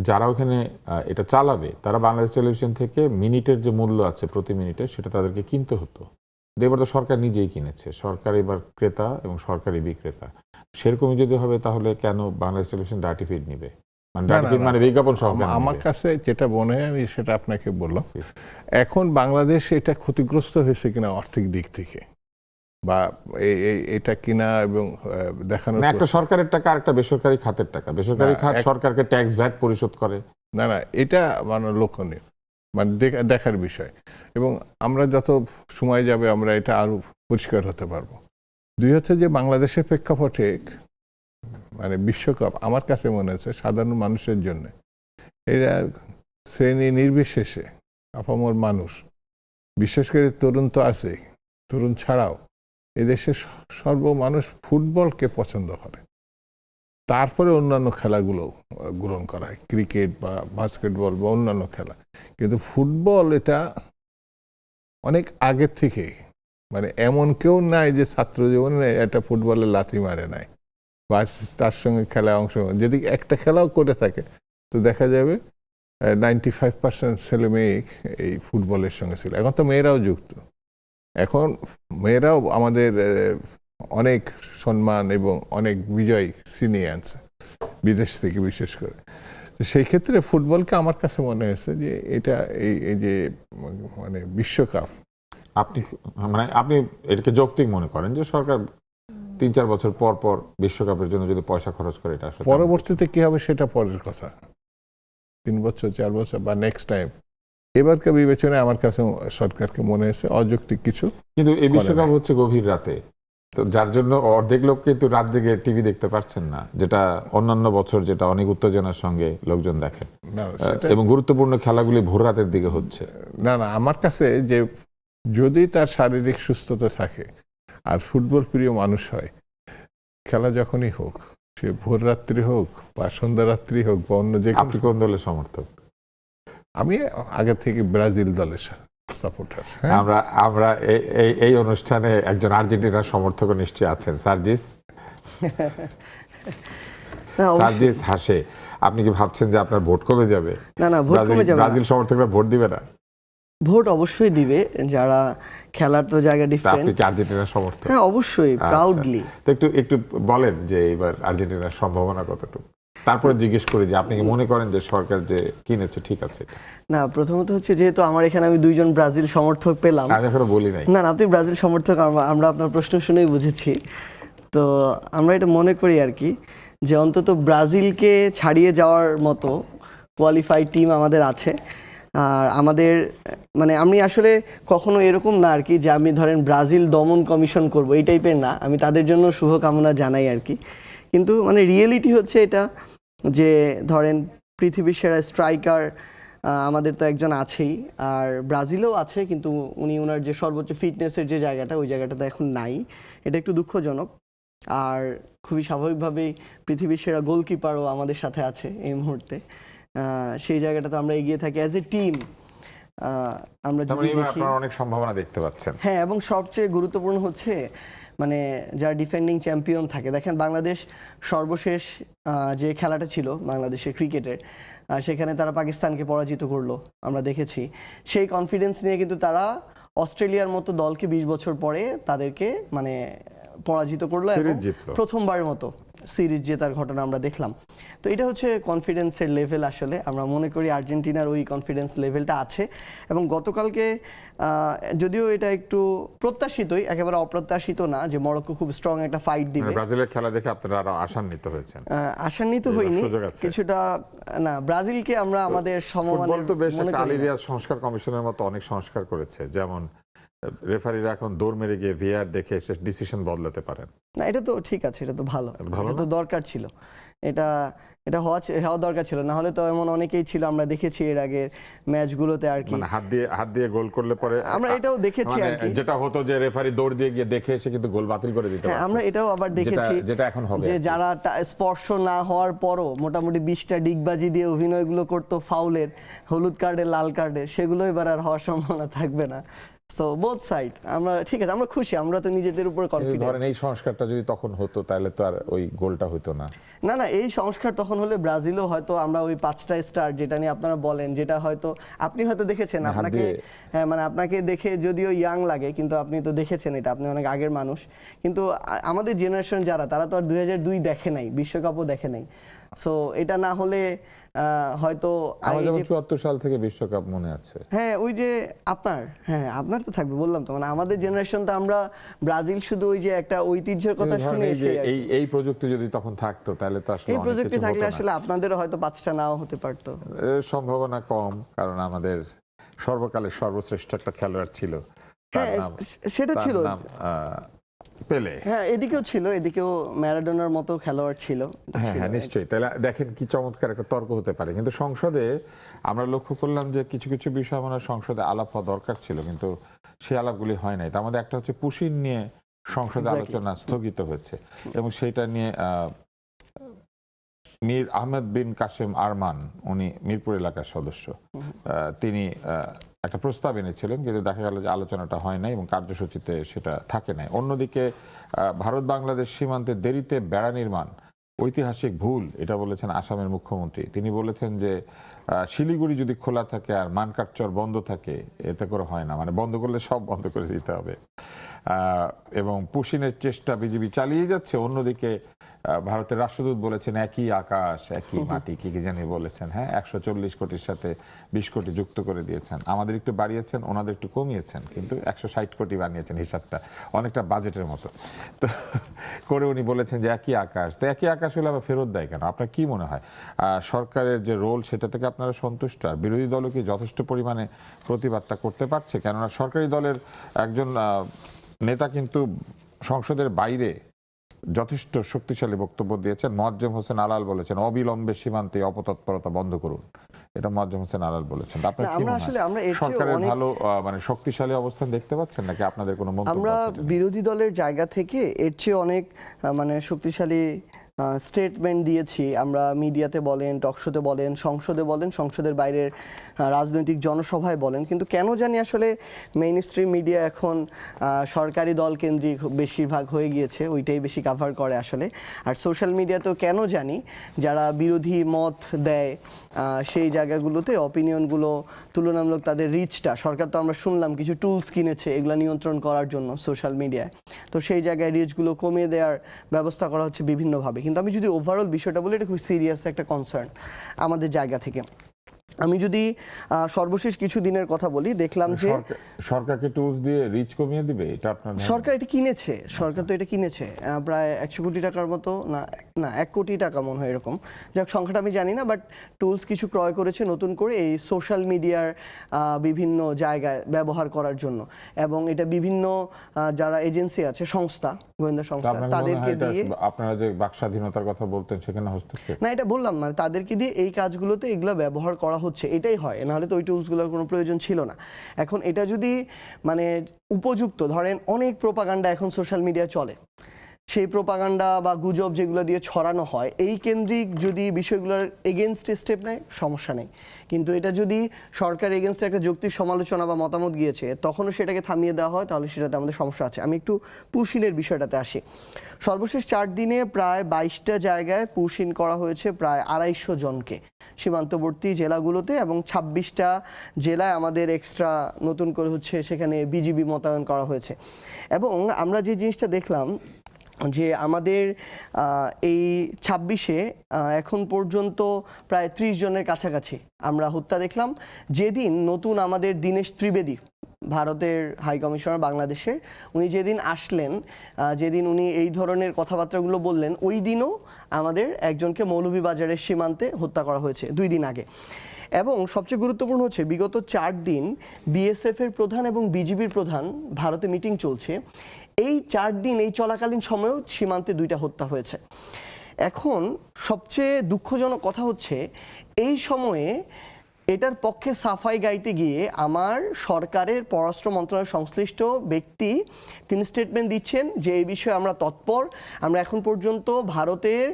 যারা ওখানে এটা চালাবে তারা বাংলাদেশ টেলিভিশন থেকে মিনিটের যে মূল্য আছে প্রতি মিনিটে সেটা তাদেরকে কিনতে হতো। এবার তো সরকার নিজেই কিনেছে, সরকার এবার ক্রেতা এবং সরকারি বিক্রেতা। সেরকমই যদি হবে তাহলে কেন বাংলাদেশ টেলিভিশন ডার্টি ফিড নিবে? মানে ডার্টি ফিড মানে বিজ্ঞাপন সহ কেন আমার নিবে? কাছে যেটা মনে হয় আমি সেটা আপনাকে বললাম। এখন বাংলাদেশ এটা ক্ষতিগ্রস্ত হয়েছে কিনা আর্থিক দিক থেকে, বা এটা কিনা এবং দেখানোর না, একটা সরকারের টাকা আর একটা বেসরকারি খাতের টাকা। বেসরকারি খাত সরকারকে ট্যাক্স ভ্যাট পরিশোধ করে। না, এটা মানে লক্ষণীয়, মানে দেখার বিষয়। এবং আমরা যত সময় যাবে আমরা এটা আরো পরিষ্কার হতে পারবো। দুই হচ্ছে যে বাংলাদেশের প্রেক্ষাপটে মানে বিশ্বকাপ আমার কাছে মনে হচ্ছে সাধারণ মানুষের জন্য, এরা শ্রেণী নির্বিশেষে আপামর মানুষ, বিশেষ করে তরুণ তো আছে, তরুণ ছাড়াও এদেশের সর্বমানুষ ফুটবলকে পছন্দ করে। তারপরে অন্যান্য খেলাগুলো গ্রহণ করা হয়, ক্রিকেট বা বাস্কেটবল বা অন্যান্য খেলা। কিন্তু ফুটবল এটা অনেক আগের থেকে, মানে এমন কেউ নাই যে ছাত্র জীবনে এটা ফুটবলের লাথি মারে নাই বা তার সঙ্গে খেলায় অংশগ্রহণ, যদি একটা খেলাও করে থাকে তো দেখা যাবে 95% ছেলে মেয়ে এই ফুটবলের সঙ্গে ছিল। এখন তো মেয়েরাও যুক্ত, এখন মেয়েরাও আমাদের অনেক সম্মান এবং অনেক বিজয় ছিনিয়ে আনছে বিদেশ থেকে বিশেষ করে। তো সেই ক্ষেত্রে ফুটবলকে আমার কাছে মনে হয়েছে যে এটা এই যে মানে বিশ্বকাপ, আপনি এটাকে যৌক্তিক মনে করেন যে সরকার 3-4 বছর পর পর বিশ্বকাপের জন্য যদি পয়সা খরচ করে, এটা আসলে পরবর্তীতে কি হবে সেটা পরের কথা, 3 বছর 4 বছর বা নেক্সট টাইম। এবারকার বিবেচনায় আমার কাছে সরকারকে মনে হয়েছে অযৌক্তিক কিছু। কিন্তু এই বিশ্বকাপ হচ্ছে গভীর রাতে, তো যার জন্য অর্ধেক লোক কিন্তু রাত জেগে টিভি দেখতে পারছেন না, যেটা অন্যান্য বছর যেটা অনেক উত্তেজনার সঙ্গে লোকজন দেখে, এবং গুরুত্বপূর্ণ খেলাগুলি ভোর রাতের দিকে হচ্ছে। না, আমার কাছে যে যদি তার শারীরিক সুস্থতা থাকে আর ফুটবল প্রিয় মানুষ হয়, খেলা যখনই হোক, সে ভোর রাত্রি হোক বা সন্ধ্যা রাত্রি হোক বা অন্য যে। আপনি কোন দলের সমর্থক? আমি আগে থেকে ব্রাজিল দলের সাপোর্টার। আমরা এই অনুষ্ঠানে একজন আর্জেন্টিনার সমর্থক নিশ্চয়ই আছেন, সার্জিস। সার্জিস হাসে। আপনি কি ভাবছেন যে আপনার ভোট কমে যাবে? না, ভোট কমে যাবে না। ব্রাজিল সমর্থকরা ভোট দিবে না? ভোট অবশ্যই দিবে, যারা খেলার তো জায়গা ডিফারেন্ট। আপনি কি আর্জেন্টিনার সমর্থক? হ্যাঁ, অবশ্যই, প্রাউডলি। তো একটু বলেন যে এবার আর্জেন্টিনার সম্ভাবনা কতটুকু, তারপরে জিজ্ঞেস করি যে আপনি কি মনে করেন যে সরকার যে কিনেছে ঠিক আছে? না, প্রথমত হচ্ছে যেহেতু আমার এখানে আমি 2 জন ব্রাজিল সমর্থক পেলাম। আমি এখনো বলি নাই। না, আপনি ব্রাজিল সমর্থক, আমরা আপনার প্রশ্ন শুনেই বুঝেছি। তো আমরা এটা মনে করি আর কি যে অন্তত ব্রাজিলকে ছাড়িয়ে যাওয়ার মতো কোয়ালিফাইড টিম আমাদের আছে। আর আমাদের মানে আমি আসলে কখনো এরকম না আর কি যে আমি ধরেন ব্রাজিল দমন কমিশন করব, এই টাইপের না। আমি তাদের জন্য শুভকামনা জানাই আর কি। কিন্তু মানে রিয়েলিটি হচ্ছে এটা যে ধরেন পৃথিবীর সেরা স্ট্রাইকার আমাদের তো একজন আছেই, আর ব্রাজিলেও আছে, কিন্তু ওনার যে সর্বোচ্চ ফিটনেসের যে জায়গাটা, ওই জায়গাটাতে এখন নাই। এটা একটু দুঃখজনক। আর খুবই স্বাভাবিকভাবেই পৃথিবীর সেরা গোলকিপারও আমাদের সাথে আছে এই মুহূর্তে। সেই জায়গাটাতে আমরা এগিয়ে থাকি অ্যাজ এ টিম। আমরা যদি দেখি আপনারা অনেক সম্ভাবনা দেখতে পাচ্ছেন। হ্যাঁ, এবং সবচেয়ে গুরুত্বপূর্ণ হচ্ছে মানে যারা ডিফেন্ডিং চ্যাম্পিয়ন থাকে, দেখেন বাংলাদেশ সর্বশেষ যে খেলাটা ছিল বাংলাদেশের ক্রিকেটের, সেখানে তারা পাকিস্তানকে পরাজিত করলো, আমরা দেখেছি। সেই কনফিডেন্স নিয়ে কিন্তু তারা অস্ট্রেলিয়ার মতো দলকে 20 বছর পরে তাদেরকে মানে পরাজিত করলো এবং প্রথমবারের মতো সিরিজ জেতার ঘটনা আমরা দেখলাম। তো এটা হচ্ছে কনফিডেন্সের লেভেল। আসলে আমরা মনে করি আর্জেন্টিনার ওই কনফিডেন্স লেভেলটা আছে। এবং গতকালকে যদিও এটা একটু প্রত্যাশিতই, একেবারে অপ্রত্যাশিত না যে মরক্কো খুব স্ট্রং একটা ফাইট দিবে। ব্রাজিলের খেলা দেখে আপনারা আরো আশান্বিত হয়েছেন? আশান্বিত হইনি কিছুটা, না, ব্রাজিলকে আমরা আমাদের সমমানের ফুটবল তো বেশ আলী রিয়াজ সংস্কার কমিশনের মতো অনেক সংস্কার করেছে, যেমন রেফারিরা এখন দৌড় মেরে গিয়ে ভিআর দেখে এসে ডিসিশন বদলাতে পারেন। না, এটা তো ঠিক আছে, এটা তো ভালো, এটা তো দরকার ছিল, এটা হওয়া দরকার ছিল। না হলে তো এমন অনেকেই ছিল, আমরা দেখেছি এর আগের ম্যাচগুলোতে আর কি, মানে হাত দিয়ে গোল করলে পরে আমরা এটাও দেখেছি আর কি, যেটা হতো যে রেফারি দৌড় দিয়ে গিয়ে দেখে এসে কিন্তু গোল বাতিল করে দিতে পারত। আমরা এটাও আবার দেখেছি যেটা এখন হবে, যে যারা স্পর্শ না হওয়ার পরও মোটামুটি 20টা ডিগবাজি দিয়ে অভিনয়গুলো করতো ফাউলের, হলুদ কার্ডের, লাল কার্ডের, সেগুলো এবার আর হওয়ার সম্ভাবনা থাকবে না। সো বোথ সাইড আমরা ঠিক আছে, আমরা খুশি, আমরা তো নিজেদের উপর কনফিডেন্ট। ধরেন এই সংস্কারটা যদি তখন হতো তাহলে তো আর ওই গোলটা হতো না। না না, এই সংস্কার তখন হলে ব্রাজিলও হয়তো আমরা ওই 5টা স্টার যেটা নিয়ে আপনারা বলেন, যেটা হয়তো আপনি হয়তো দেখেছেন, হাত আপনাকে দিয়ে। হ্যাঁ মানে আপনাকে দেখে যদিও ইয়াং লাগে কিন্তু আপনি তো দেখেছেন এটা, আপনি অনেক আগের মানুষ। কিন্তু আমাদের জেনারেশন যারা, তারা তো আর 2002 দেখে নাই, বিশ্বকাপও দেখে নাই। সো এটা না হলে হয়তো আমার এই যেমন যে- 74 সাল থেকে বিশ্বকাপ মনে আছে। হ্যাঁ ওই যে আপনার তো থাকবে, বললাম তো, মানে আমাদের জেনারেশন তো আমরা ব্রাজিল শুধু ওই যে একটা ঐতিহ্যের কথা ধরেন শুনে এই যে এসে আর কি। এই প্রযুক্তি যদি তখন থাকতো তাহলে তো আসলে এই অনেক প্রযুক্তি কিছু থাকলে হতো না। আসলে আপনাদেরও হয়তো 5টা নাও হতে পারতো। সম্ভাবনা কম, কারণ আমাদের সর্বকালের সর্বশ্রেষ্ঠ একটা খেলোয়াড় ছিল, তার হ্যাঁ নাম সেটা তার ছিল। নাম পেলে। হ্যাঁ এদিকেও ছিল, এদিকেও ম্যারাডোনার মতো খেলোয়াড় ছিল। হ্যাঁ হ্যাঁ নিশ্চয়ই। তাহলে দেখেন কি চমৎকার একটা তর্ক হতে পারে। কিন্তু সংসদে আমরা লক্ষ্য করলাম যে কিছু কিছু বিষয় মনে হয় সংসদে আলাপ হওয়া দরকার ছিল, কিন্তু সেই আলাপগুলি হয় নাই। তার মধ্যে একটা হচ্ছে পুশিন নিয়ে সংসদে Exactly. আলোচনা স্থগিত হয়েছে, এবং সেটা নিয়ে মীর আহমেদ বিন কাসেম আরমান, উনি মিরপুর এলাকার সদস্য, তিনি একটা প্রস্তাব এনেছিলেন, কিন্তু দেখা গেল যে আলোচনাটা হয় নাই এবং কার্যসূচিতে সেটা থাকে নাই। অন্যদিকে ভারত বাংলাদেশ সীমান্তে দেরিতে বেড়া নির্মাণ ঐতিহাসিক ভুল, এটা বলেছেন আসামের মুখ্যমন্ত্রী। তিনি বলেছেন যে শিলিগুড়ি যদি খোলা থাকে আর মানকাটচর বন্ধ থাকে, এতে করে হয় না, মানে বন্ধ করলে সব বন্ধ করে দিতে হবে। এবং পুশিনের চেষ্টা বিজেপি চালিয়ে যাচ্ছে। অন্যদিকে ভারতের রাষ্ট্রদূত বলেছেন একই আকাশ একই মাটি, কি কি জানি বলেছেন। হ্যাঁ, 140 কোটির সাথে 20 কোটি যুক্ত করে দিয়েছেন। আমাদের একটু বাড়িয়েছেন, ওনাদের একটু কমিয়েছেন, কিন্তু 160 কোটি বানিয়েছেন, হিসাবটা অনেকটা বাজেটের মতো তো করে উনি বলেছেন যে একই আকাশ। তো একই আকাশ হলে আবার ফেরত দেয় কেন? আপনার কি মনে হয় সরকারের যে রোল সেটা থেকে আপনারা সন্তুষ্ট? আর বিরোধী দলও কি যথেষ্ট পরিমাণে প্রতিবাদটা করতে পারছে? কেননা সরকারি দলের একজন নেতা কিন্তু সংসদের বাইরে যথেষ্ট শক্তিশালী বক্তব্য দিয়েছেন। মোয়াজ্জেম হোসেন আলাল বলেছেন অবিলম্বে সীমান্তে অপতৎপরতা বন্ধ করুন, এটা মোয়াজ্জেম হোসেন আলাল বলেছেন। আপনার কি মনে হয় সরকারের ভালো মানে শক্তিশালী অবস্থান দেখতে পাচ্ছেন নাকি আপনাদের কোনো মন্তব্য আমরা আছে এটা নিয়ে? বিরোধী দলের জায়গা থেকে এর চেয়ে অনেক মানে শক্তিশালী স্টেটমেন্ট দিয়েছি আমরা, মিডিয়াতে বলেন, টকশোতে বলেন, সংসদে বলেন, সংসদের বাইরের রাজনৈতিক জনসভায় বলেন। কিন্তু কেন জানি আসলে মেইন স্ট্রিম মিডিয়া এখন সরকারি দল কেন্দ্রিক বেশিরভাগ হয়ে গিয়েছে, ওইটাই বেশি কাভার করে আসলে। আর সোশ্যাল মিডিয়াতেও কেন জানি যারা বিরোধী মত দেয় সেই জায়গাগুলোতে অপিনিয়নগুলো তুলনামূলক তাদের রিচটা, সরকার তো আমরা শুনলাম কিছু টুলস কিনেছে এগুলো নিয়ন্ত্রণ করার জন্য সোশ্যাল মিডিয়ায়, তো সেই জায়গায় রিচগুলো কমিয়ে দেওয়ার ব্যবস্থা করা হচ্ছে বিভিন্নভাবে। কিন্তু আমি যদি ওভারঅল বিষয়টা বলি, এটা খুব সিরিয়াস একটা কনসার্ন আমাদের জায়গা থেকে। আমি যদি সর্বশেষ কিছু দিনের কথা বলি, দেখলাম যে সরকারকে টুলস দিয়ে রিচ কমিয়ে দিবে, এটা আপনার সরকার এটা কিনেছে, সরকার তো এটা কিনেছে প্রায় 100 কোটি টাকার মতো, না 1 কোটি টাকা মনে হয় এরকম, যাক সংখ্যাটা আমি জানি না, বাট টুলস কিছু ক্রয় করেছে নতুন করে এই সোশ্যাল মিডিয়ার বিভিন্ন জায়গায় ব্যবহার করার জন্য। এবং এটা বিভিন্ন যারা এজেন্সি আছে, সংস্থা, গোয়েন্দা সংস্থা, তাদেরকে দিয়ে, আপনারা যে বাক স্বাধীনতার কথা বলতেন সেখানে হস্তক্ষেপ, না এটা বললাম, মানে তাদেরকে দিয়ে এই কাজগুলোতে এগুলো ব্যবহার করা হচ্ছে, এটাই হয়, নাহলে তো ওই টুলসগুলোর কোনো প্রয়োজন ছিল না। এখন এটা যদি মানে উপযুক্ত, ধরেন অনেক প্রোপাগান্ডা এখন সোশ্যাল মিডিয়ায় চলে, সেই প্রোপাগান্ডা বা গুজব যেগুলো দিয়ে ছড়ানো হয়, এই কেন্দ্রিক যদি বিষয়গুলোর এগেনস্টে স্টেপ নেয় সমস্যা নেই। কিন্তু এটা যদি সরকার এগেনস্টে একটা যৌক্তিক সমালোচনা বা মতামত গিয়েছে তখনও সেটাকে থামিয়ে দেওয়া হয়, তাহলে সেটাতে আমাদের সমস্যা আছে। আমি একটু পুশিনের বিষয়টাতে আসি। সর্বশেষ 4 দিনে প্রায় 22টা জায়গায় পুশিন করা হয়েছে প্রায় 250 জনকে সীমান্তবর্তী জেলাগুলোতে, এবং 26টা জেলায় আমাদের এক্সট্রা নতুন করে হচ্ছে সেখানে বিজিবি মোতায়েন করা হয়েছে। এবং আমরা যে জিনিসটা দেখলাম যে আমাদের এই 26-এ এখন পর্যন্ত প্রায় 30 জনের কাছাকাছি আমরা হত্যা দেখলাম। যেদিন নতুন আমাদের দীনেশ ত্রিবেদী, ভারতের হাই কমিশনার বাংলাদেশের, উনি যেদিন আসলেন, যেদিন উনি এই ধরনের কথাবার্তাগুলো বললেন, ওই দিনও আমাদের একজনকে মৌলভীবাজারের সীমান্তে হত্যা করা হয়েছে 2 দিন আগে। এবং সবচেয়ে গুরুত্বপূর্ণ হচ্ছে বিগত 4 দিন বিএসএফের প্রধান এবং বিজিবির প্রধান ভারতে মিটিং চলছে, এই 4 দিন এই চলাকালীন সময়েও সীমান্তে 2টা হত্যা হয়েছে। এখন সবচেয়ে দুঃখজনক কথা হচ্ছে এই সময়ে এটার পক্ষে সাফাই গাইতে গিয়ে আমার সরকারের পররাষ্ট্র মন্ত্রণালয়ের সংশ্লিষ্ট ব্যক্তি তিনি স্টেটমেন্ট দিচ্ছেন যে এই বিষয়ে আমরা তৎপর, আমরা এখন পর্যন্ত ভারতের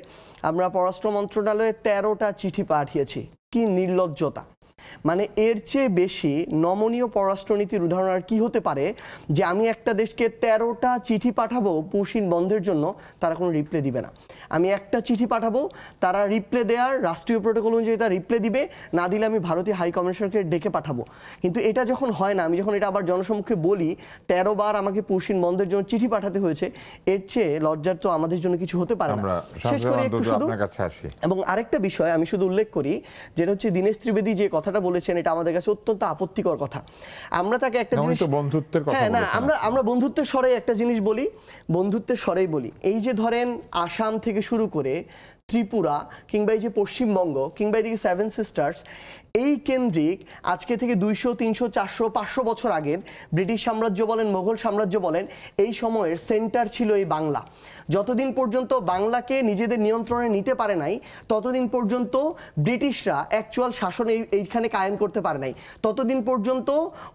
আমরা পররাষ্ট্র মন্ত্রণালয়ে 13টা চিঠি পাঠিয়েছি। কি নির্লজ্জতা! মানে এর চেয়ে বেশি নমনীয় পররাষ্ট্রনীতির উদাহরণ আর কি হতে পারে যে আমি একটা দেশকে 13টা চিঠি পাঠাবো পুশিন বন্ধের জন্য, তারা কোনো রিপ্লে দিবে না। আমি একটা চিঠি পাঠাবো, তারা রিপ্লে দেওয়ার রাষ্ট্রীয় প্রোটোকল অনুযায়ী তারা রিপ্লে দিবে, না দিলে আমি ভারতীয় হাই কমিশনারকে ডেকে পাঠাবো। কিন্তু এটা যখন হয় না, আমি যখন এটা আবার জনসম্মুখে বলি 13 বার আমাকে পুশিন বন্ধের জন্য চিঠি পাঠাতে হয়েছে, এর চেয়ে লজ্জার তো আমাদের জন্য কিছু হতে পারে না। আমরা শেষ করে একটু শুধু আপনার কাছে আসি। এবং আরেকটা বিষয় আমি শুধু উল্লেখ করি, যেটা হচ্ছে দীনেশ ত্রিবেদী যে কথাটা বলেছেন, এটা আমাদের কাছে অত্যন্ত আপত্তিকর কথা। আমরা তাকে একটা জিনিস, বন্ধুত্বের কথা হ্যাঁ না, বলেছেন আমরা বন্ধুত্বের স্বরে একটা জিনিস বলি, বন্ধুত্বের স্বরেই বলি। এই যে ধরেন আসাম থেকে শুরু করে ত্রিপুরা কিংবা এই যে পশ্চিমবঙ্গ কিংবা এদিকে সেভেন সিস্টার্স, এই কেন্দ্রিক আজকে থেকে 200, 300, 400, 500 বছর আগের ব্রিটিশ সাম্রাজ্য বলেন, মোগল সাম্রাজ্য বলেন, এই সময়ের সেন্টার ছিল এই বাংলা। যতদিন পর্যন্ত বাংলাকে নিজেদের নিয়ন্ত্রণে নিতে পারে নাই, ততদিন পর্যন্ত ব্রিটিশরা অ্যাকচুয়াল শাসন এইখানে কায়েম করতে পারে নাই, ততদিন পর্যন্ত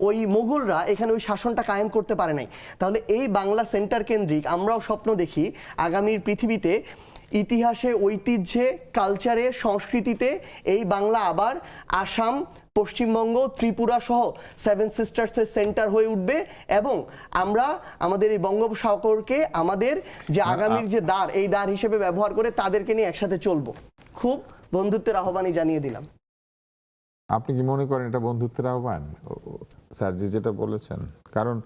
ওই মোগলরা এখানে ওই শাসনটা কায়েম করতে পারে নাই। তাহলে এই বাংলা সেন্টার কেন্দ্রিক আমরাও স্বপ্ন দেখি আগামীর পৃথিবীতে ইতিহাসে, ঐতিহ্যে, কালচারে, সংস্কৃতিতে এই বাংলা আবার আসাম, পশ্চিমবঙ্গ, ত্রিপুরা সহ সেভেন সিস্টার্সের সেন্টার হয়ে উঠবে, এবং আমরা আমাদের এই বঙ্গোপসাগরকে আমাদের যে আগামীর যে দ্বার, এই দ্বার হিসেবে ব্যবহার করে তাদেরকে নিয়ে একসাথে চলবো। খুব বন্ধুত্বের আহ্বানই জানিয়ে দিলাম। আপনি কি মনে করেন এটা বন্ধুত্বের আহ্বান, স্যারজি যেটা বলেছেন? কারণ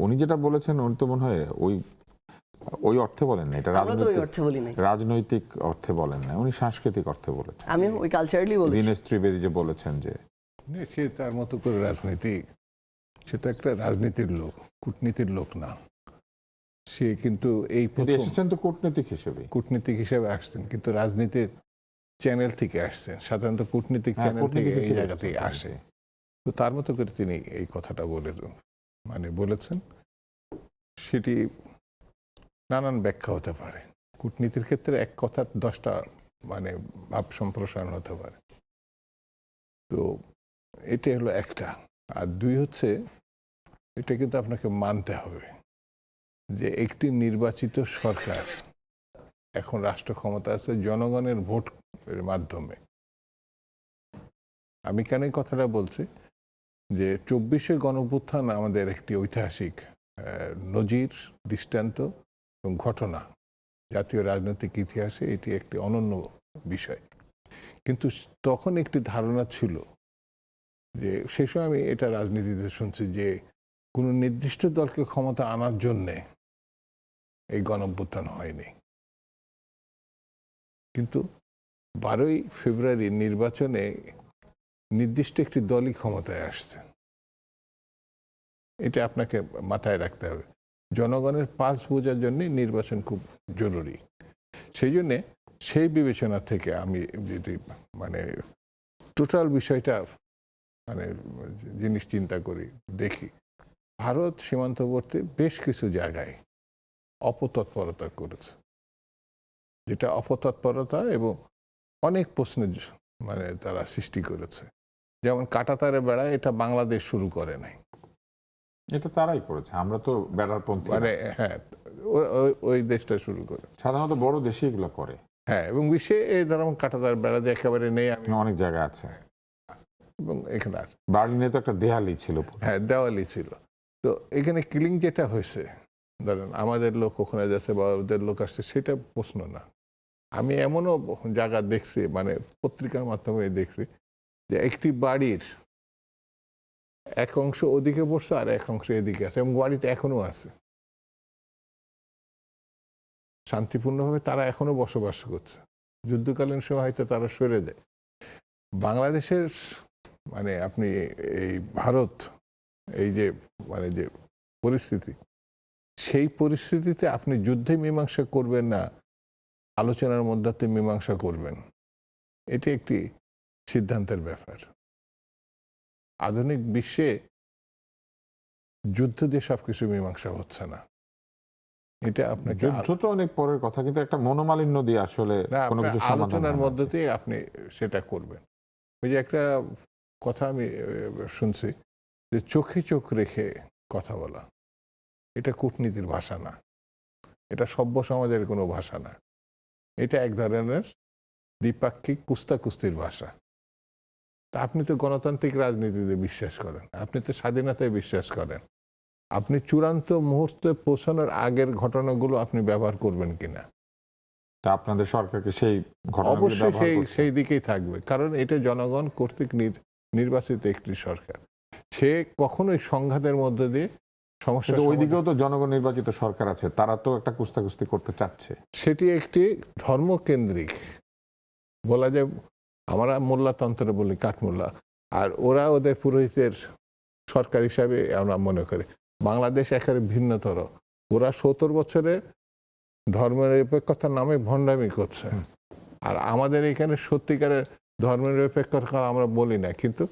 উনি যেটা বলেছেন, উনি তো মনে হয় ওই অর্থে বলেন না, এটা রাজনৈতিক অর্থে বলেন না, উনি সাংস্কৃতিক অর্থে বলেছেন। আমি ওই কালচারালি বলেছি। দীনেশ ত্রিবেদী যে বলেছেন যে সে তার মতো করে রাজনীতি, সে তো একটা রাজনীতির লোক, কূটনীতির লোক না। সে কিন্তু এই এসেছেন তো কূটনীতিক হিসেবে আসছেন, কিন্তু রাজনীতির চ্যানেল থেকে আসছেন। সাধারণত কূটনীতিক চ্যানেল থেকে এই জায়গা থেকে আসে। তো তার মতো করে তিনি এই কথাটা বলেছেন। সেটি নানান ব্যাখ্যা হতে পারে। কূটনীতির ক্ষেত্রে এক কথার 10টা ভাব সম্প্রসারণ হতে পারে। তো এটা হলো একটা। আর 2 হচ্ছে, এটা কিন্তু আপনাকে মানতে হবে যে একটি নির্বাচিত সরকার এখন রাষ্ট্র ক্ষমতা আছে জনগণের ভোটের মাধ্যমে। আমি কেন এই কথাটা বলছি, যে 24শে গণঅভ্যুত্থান আমাদের একটি ঐতিহাসিক নজির, দৃষ্টান্ত এবং ঘটনা। জাতীয় রাজনৈতিক ইতিহাসে এটি একটি অনন্য বিষয়। কিন্তু তখন একটি ধারণা ছিল যে, সে সময় আমি এটা রাজনীতিতে শুনছি, যে কোনো নির্দিষ্ট দলকে ক্ষমতা আনার জন্যে এই গণঅভ্যুত্থান হয়নি। কিন্তু 12ই ফেব্রুয়ারি নির্বাচনে নির্দিষ্ট একটি দলই ক্ষমতায় আসছে। এটা আপনাকে মাথায় রাখতে হবে। জনগণের পাস বোঝার জন্য নির্বাচন খুব জরুরি। সেই জন্যে সেই বিবেচনা থেকে আমি যদি টোটাল বিষয়টা জিনিস চিন্তা করি, দেখি ভারত সীমান্তবর্তী বেশ কিছু জায়গায় অপতৎপরতা করেছে, যেটা অপতৎপরতা এবং অনেক প্রশ্নের তারা সৃষ্টি করেছে। যেমন কাঁটাতারে বেড়া, এটা বাংলাদেশ শুরু করে নাই, এটা তারাই করেছে। আমরা তো বেড়ার পন্থী, হ্যাঁ, ওই দেশটা শুরু করে। সাধারণত বড় দেশে এগুলো করে। হ্যাঁ, এবং বিশ্বে এই ধরনের কাঁটাতার বেড়া যে একেবারে নেই, আমি অনেক জায়গায় আছে, এবং এখানে আছে। বার্লিনে তো একটা দেয়ালি ছিল, হ্যাঁ, দেওয়ালি ছিল। তো এখানে কিলিং যেটা হয়েছে, ধরেন আমাদের লোক ওখানে যাচ্ছে বা ওদের লোক আসছে, সেটা প্রশ্ন না। আমি এমনও জায়গা দেখছি, পত্রিকার মাধ্যমে দেখছি, যে একটি বাড়ির এক অংশ ওদিকে পড়ছে আর এক অংশ এদিকে আছে, এবং বাড়িতে এখনো আছে, শান্তিপূর্ণভাবে তারা এখনো বসবাস করছে। যুদ্ধকালীন সময় হয়তো তারা সরে যায়। বাংলাদেশের আপনি এই ভারত, এই যে যে পরিস্থিতি, সেই পরিস্থিতিতে আপনি যুদ্ধে মীমাংসা করবেন না, আলোচনার মধ্যে মীমাংসা করবেন, এটি একটি সিদ্ধান্তের ব্যাপার। আধুনিক বিশ্বে যুদ্ধ দিয়ে সবকিছু মীমাংসা হচ্ছে না। এটা আপনাকে, যুদ্ধ তো অনেক পরের কথা, কিন্তু একটা মনোমালিন্য দিয়ে আসলে কোনো কিছু আলোচনার মধ্যে দিয়ে আপনি সেটা করবেন। ওই যে একটা কথা আমি শুনছি, যে চোখে চোখ রেখে কথা বলা, এটা কূটনীতির ভাষা না, এটা সভ্য সমাজের কোনো ভাষা না, এটা এক ধরনের দ্বিপাক্ষিক কুস্তাকুস্তির ভাষা। তা আপনি তো গণতান্ত্রিক রাজনীতিতে বিশ্বাস করেন, আপনি তো স্বাধীনতায় বিশ্বাস করেন, আপনি চূড়ান্ত মুহূর্তে পৌঁছানোর আগের ঘটনাগুলো আপনি ব্যবহার করবেন কিনা? তা আপনাদের সরকারকে সেই ঘটনাগুলো অবশ্যই ব্যবহার সেই করছে। সেই দিকেই থাকবে, কারণ এটা জনগণ কর্তৃক নির্বাচিত একটি সরকার। সে কখনোই সংঘাতের মধ্যে দিয়ে সমস্যা কিন্তু ওইদিকেও তো জনগণ নির্বাচিত সরকার আছে, তারা তো একটা কুস্তাকুস্তি করতে চাচ্ছে। সেটি একটি ধর্মকেন্দ্রিক, বলা যায় আমরা মোল্লাতন্ত্র বলি, কাঠমোল্লা, আর ওরা ওদের পুরোহিতের সরকার হিসাবে আমরা মনে করি। বাংলাদেশ একেবারে ভিন্নতর। ওরা 70 বছরে ধর্মনিরপেক্ষতার নামে ভণ্ডামি করছে, আর আমাদের এখানে সত্যিকারের ধর্মনিরপেক্ষতা আমরা বলি না, কিন্তু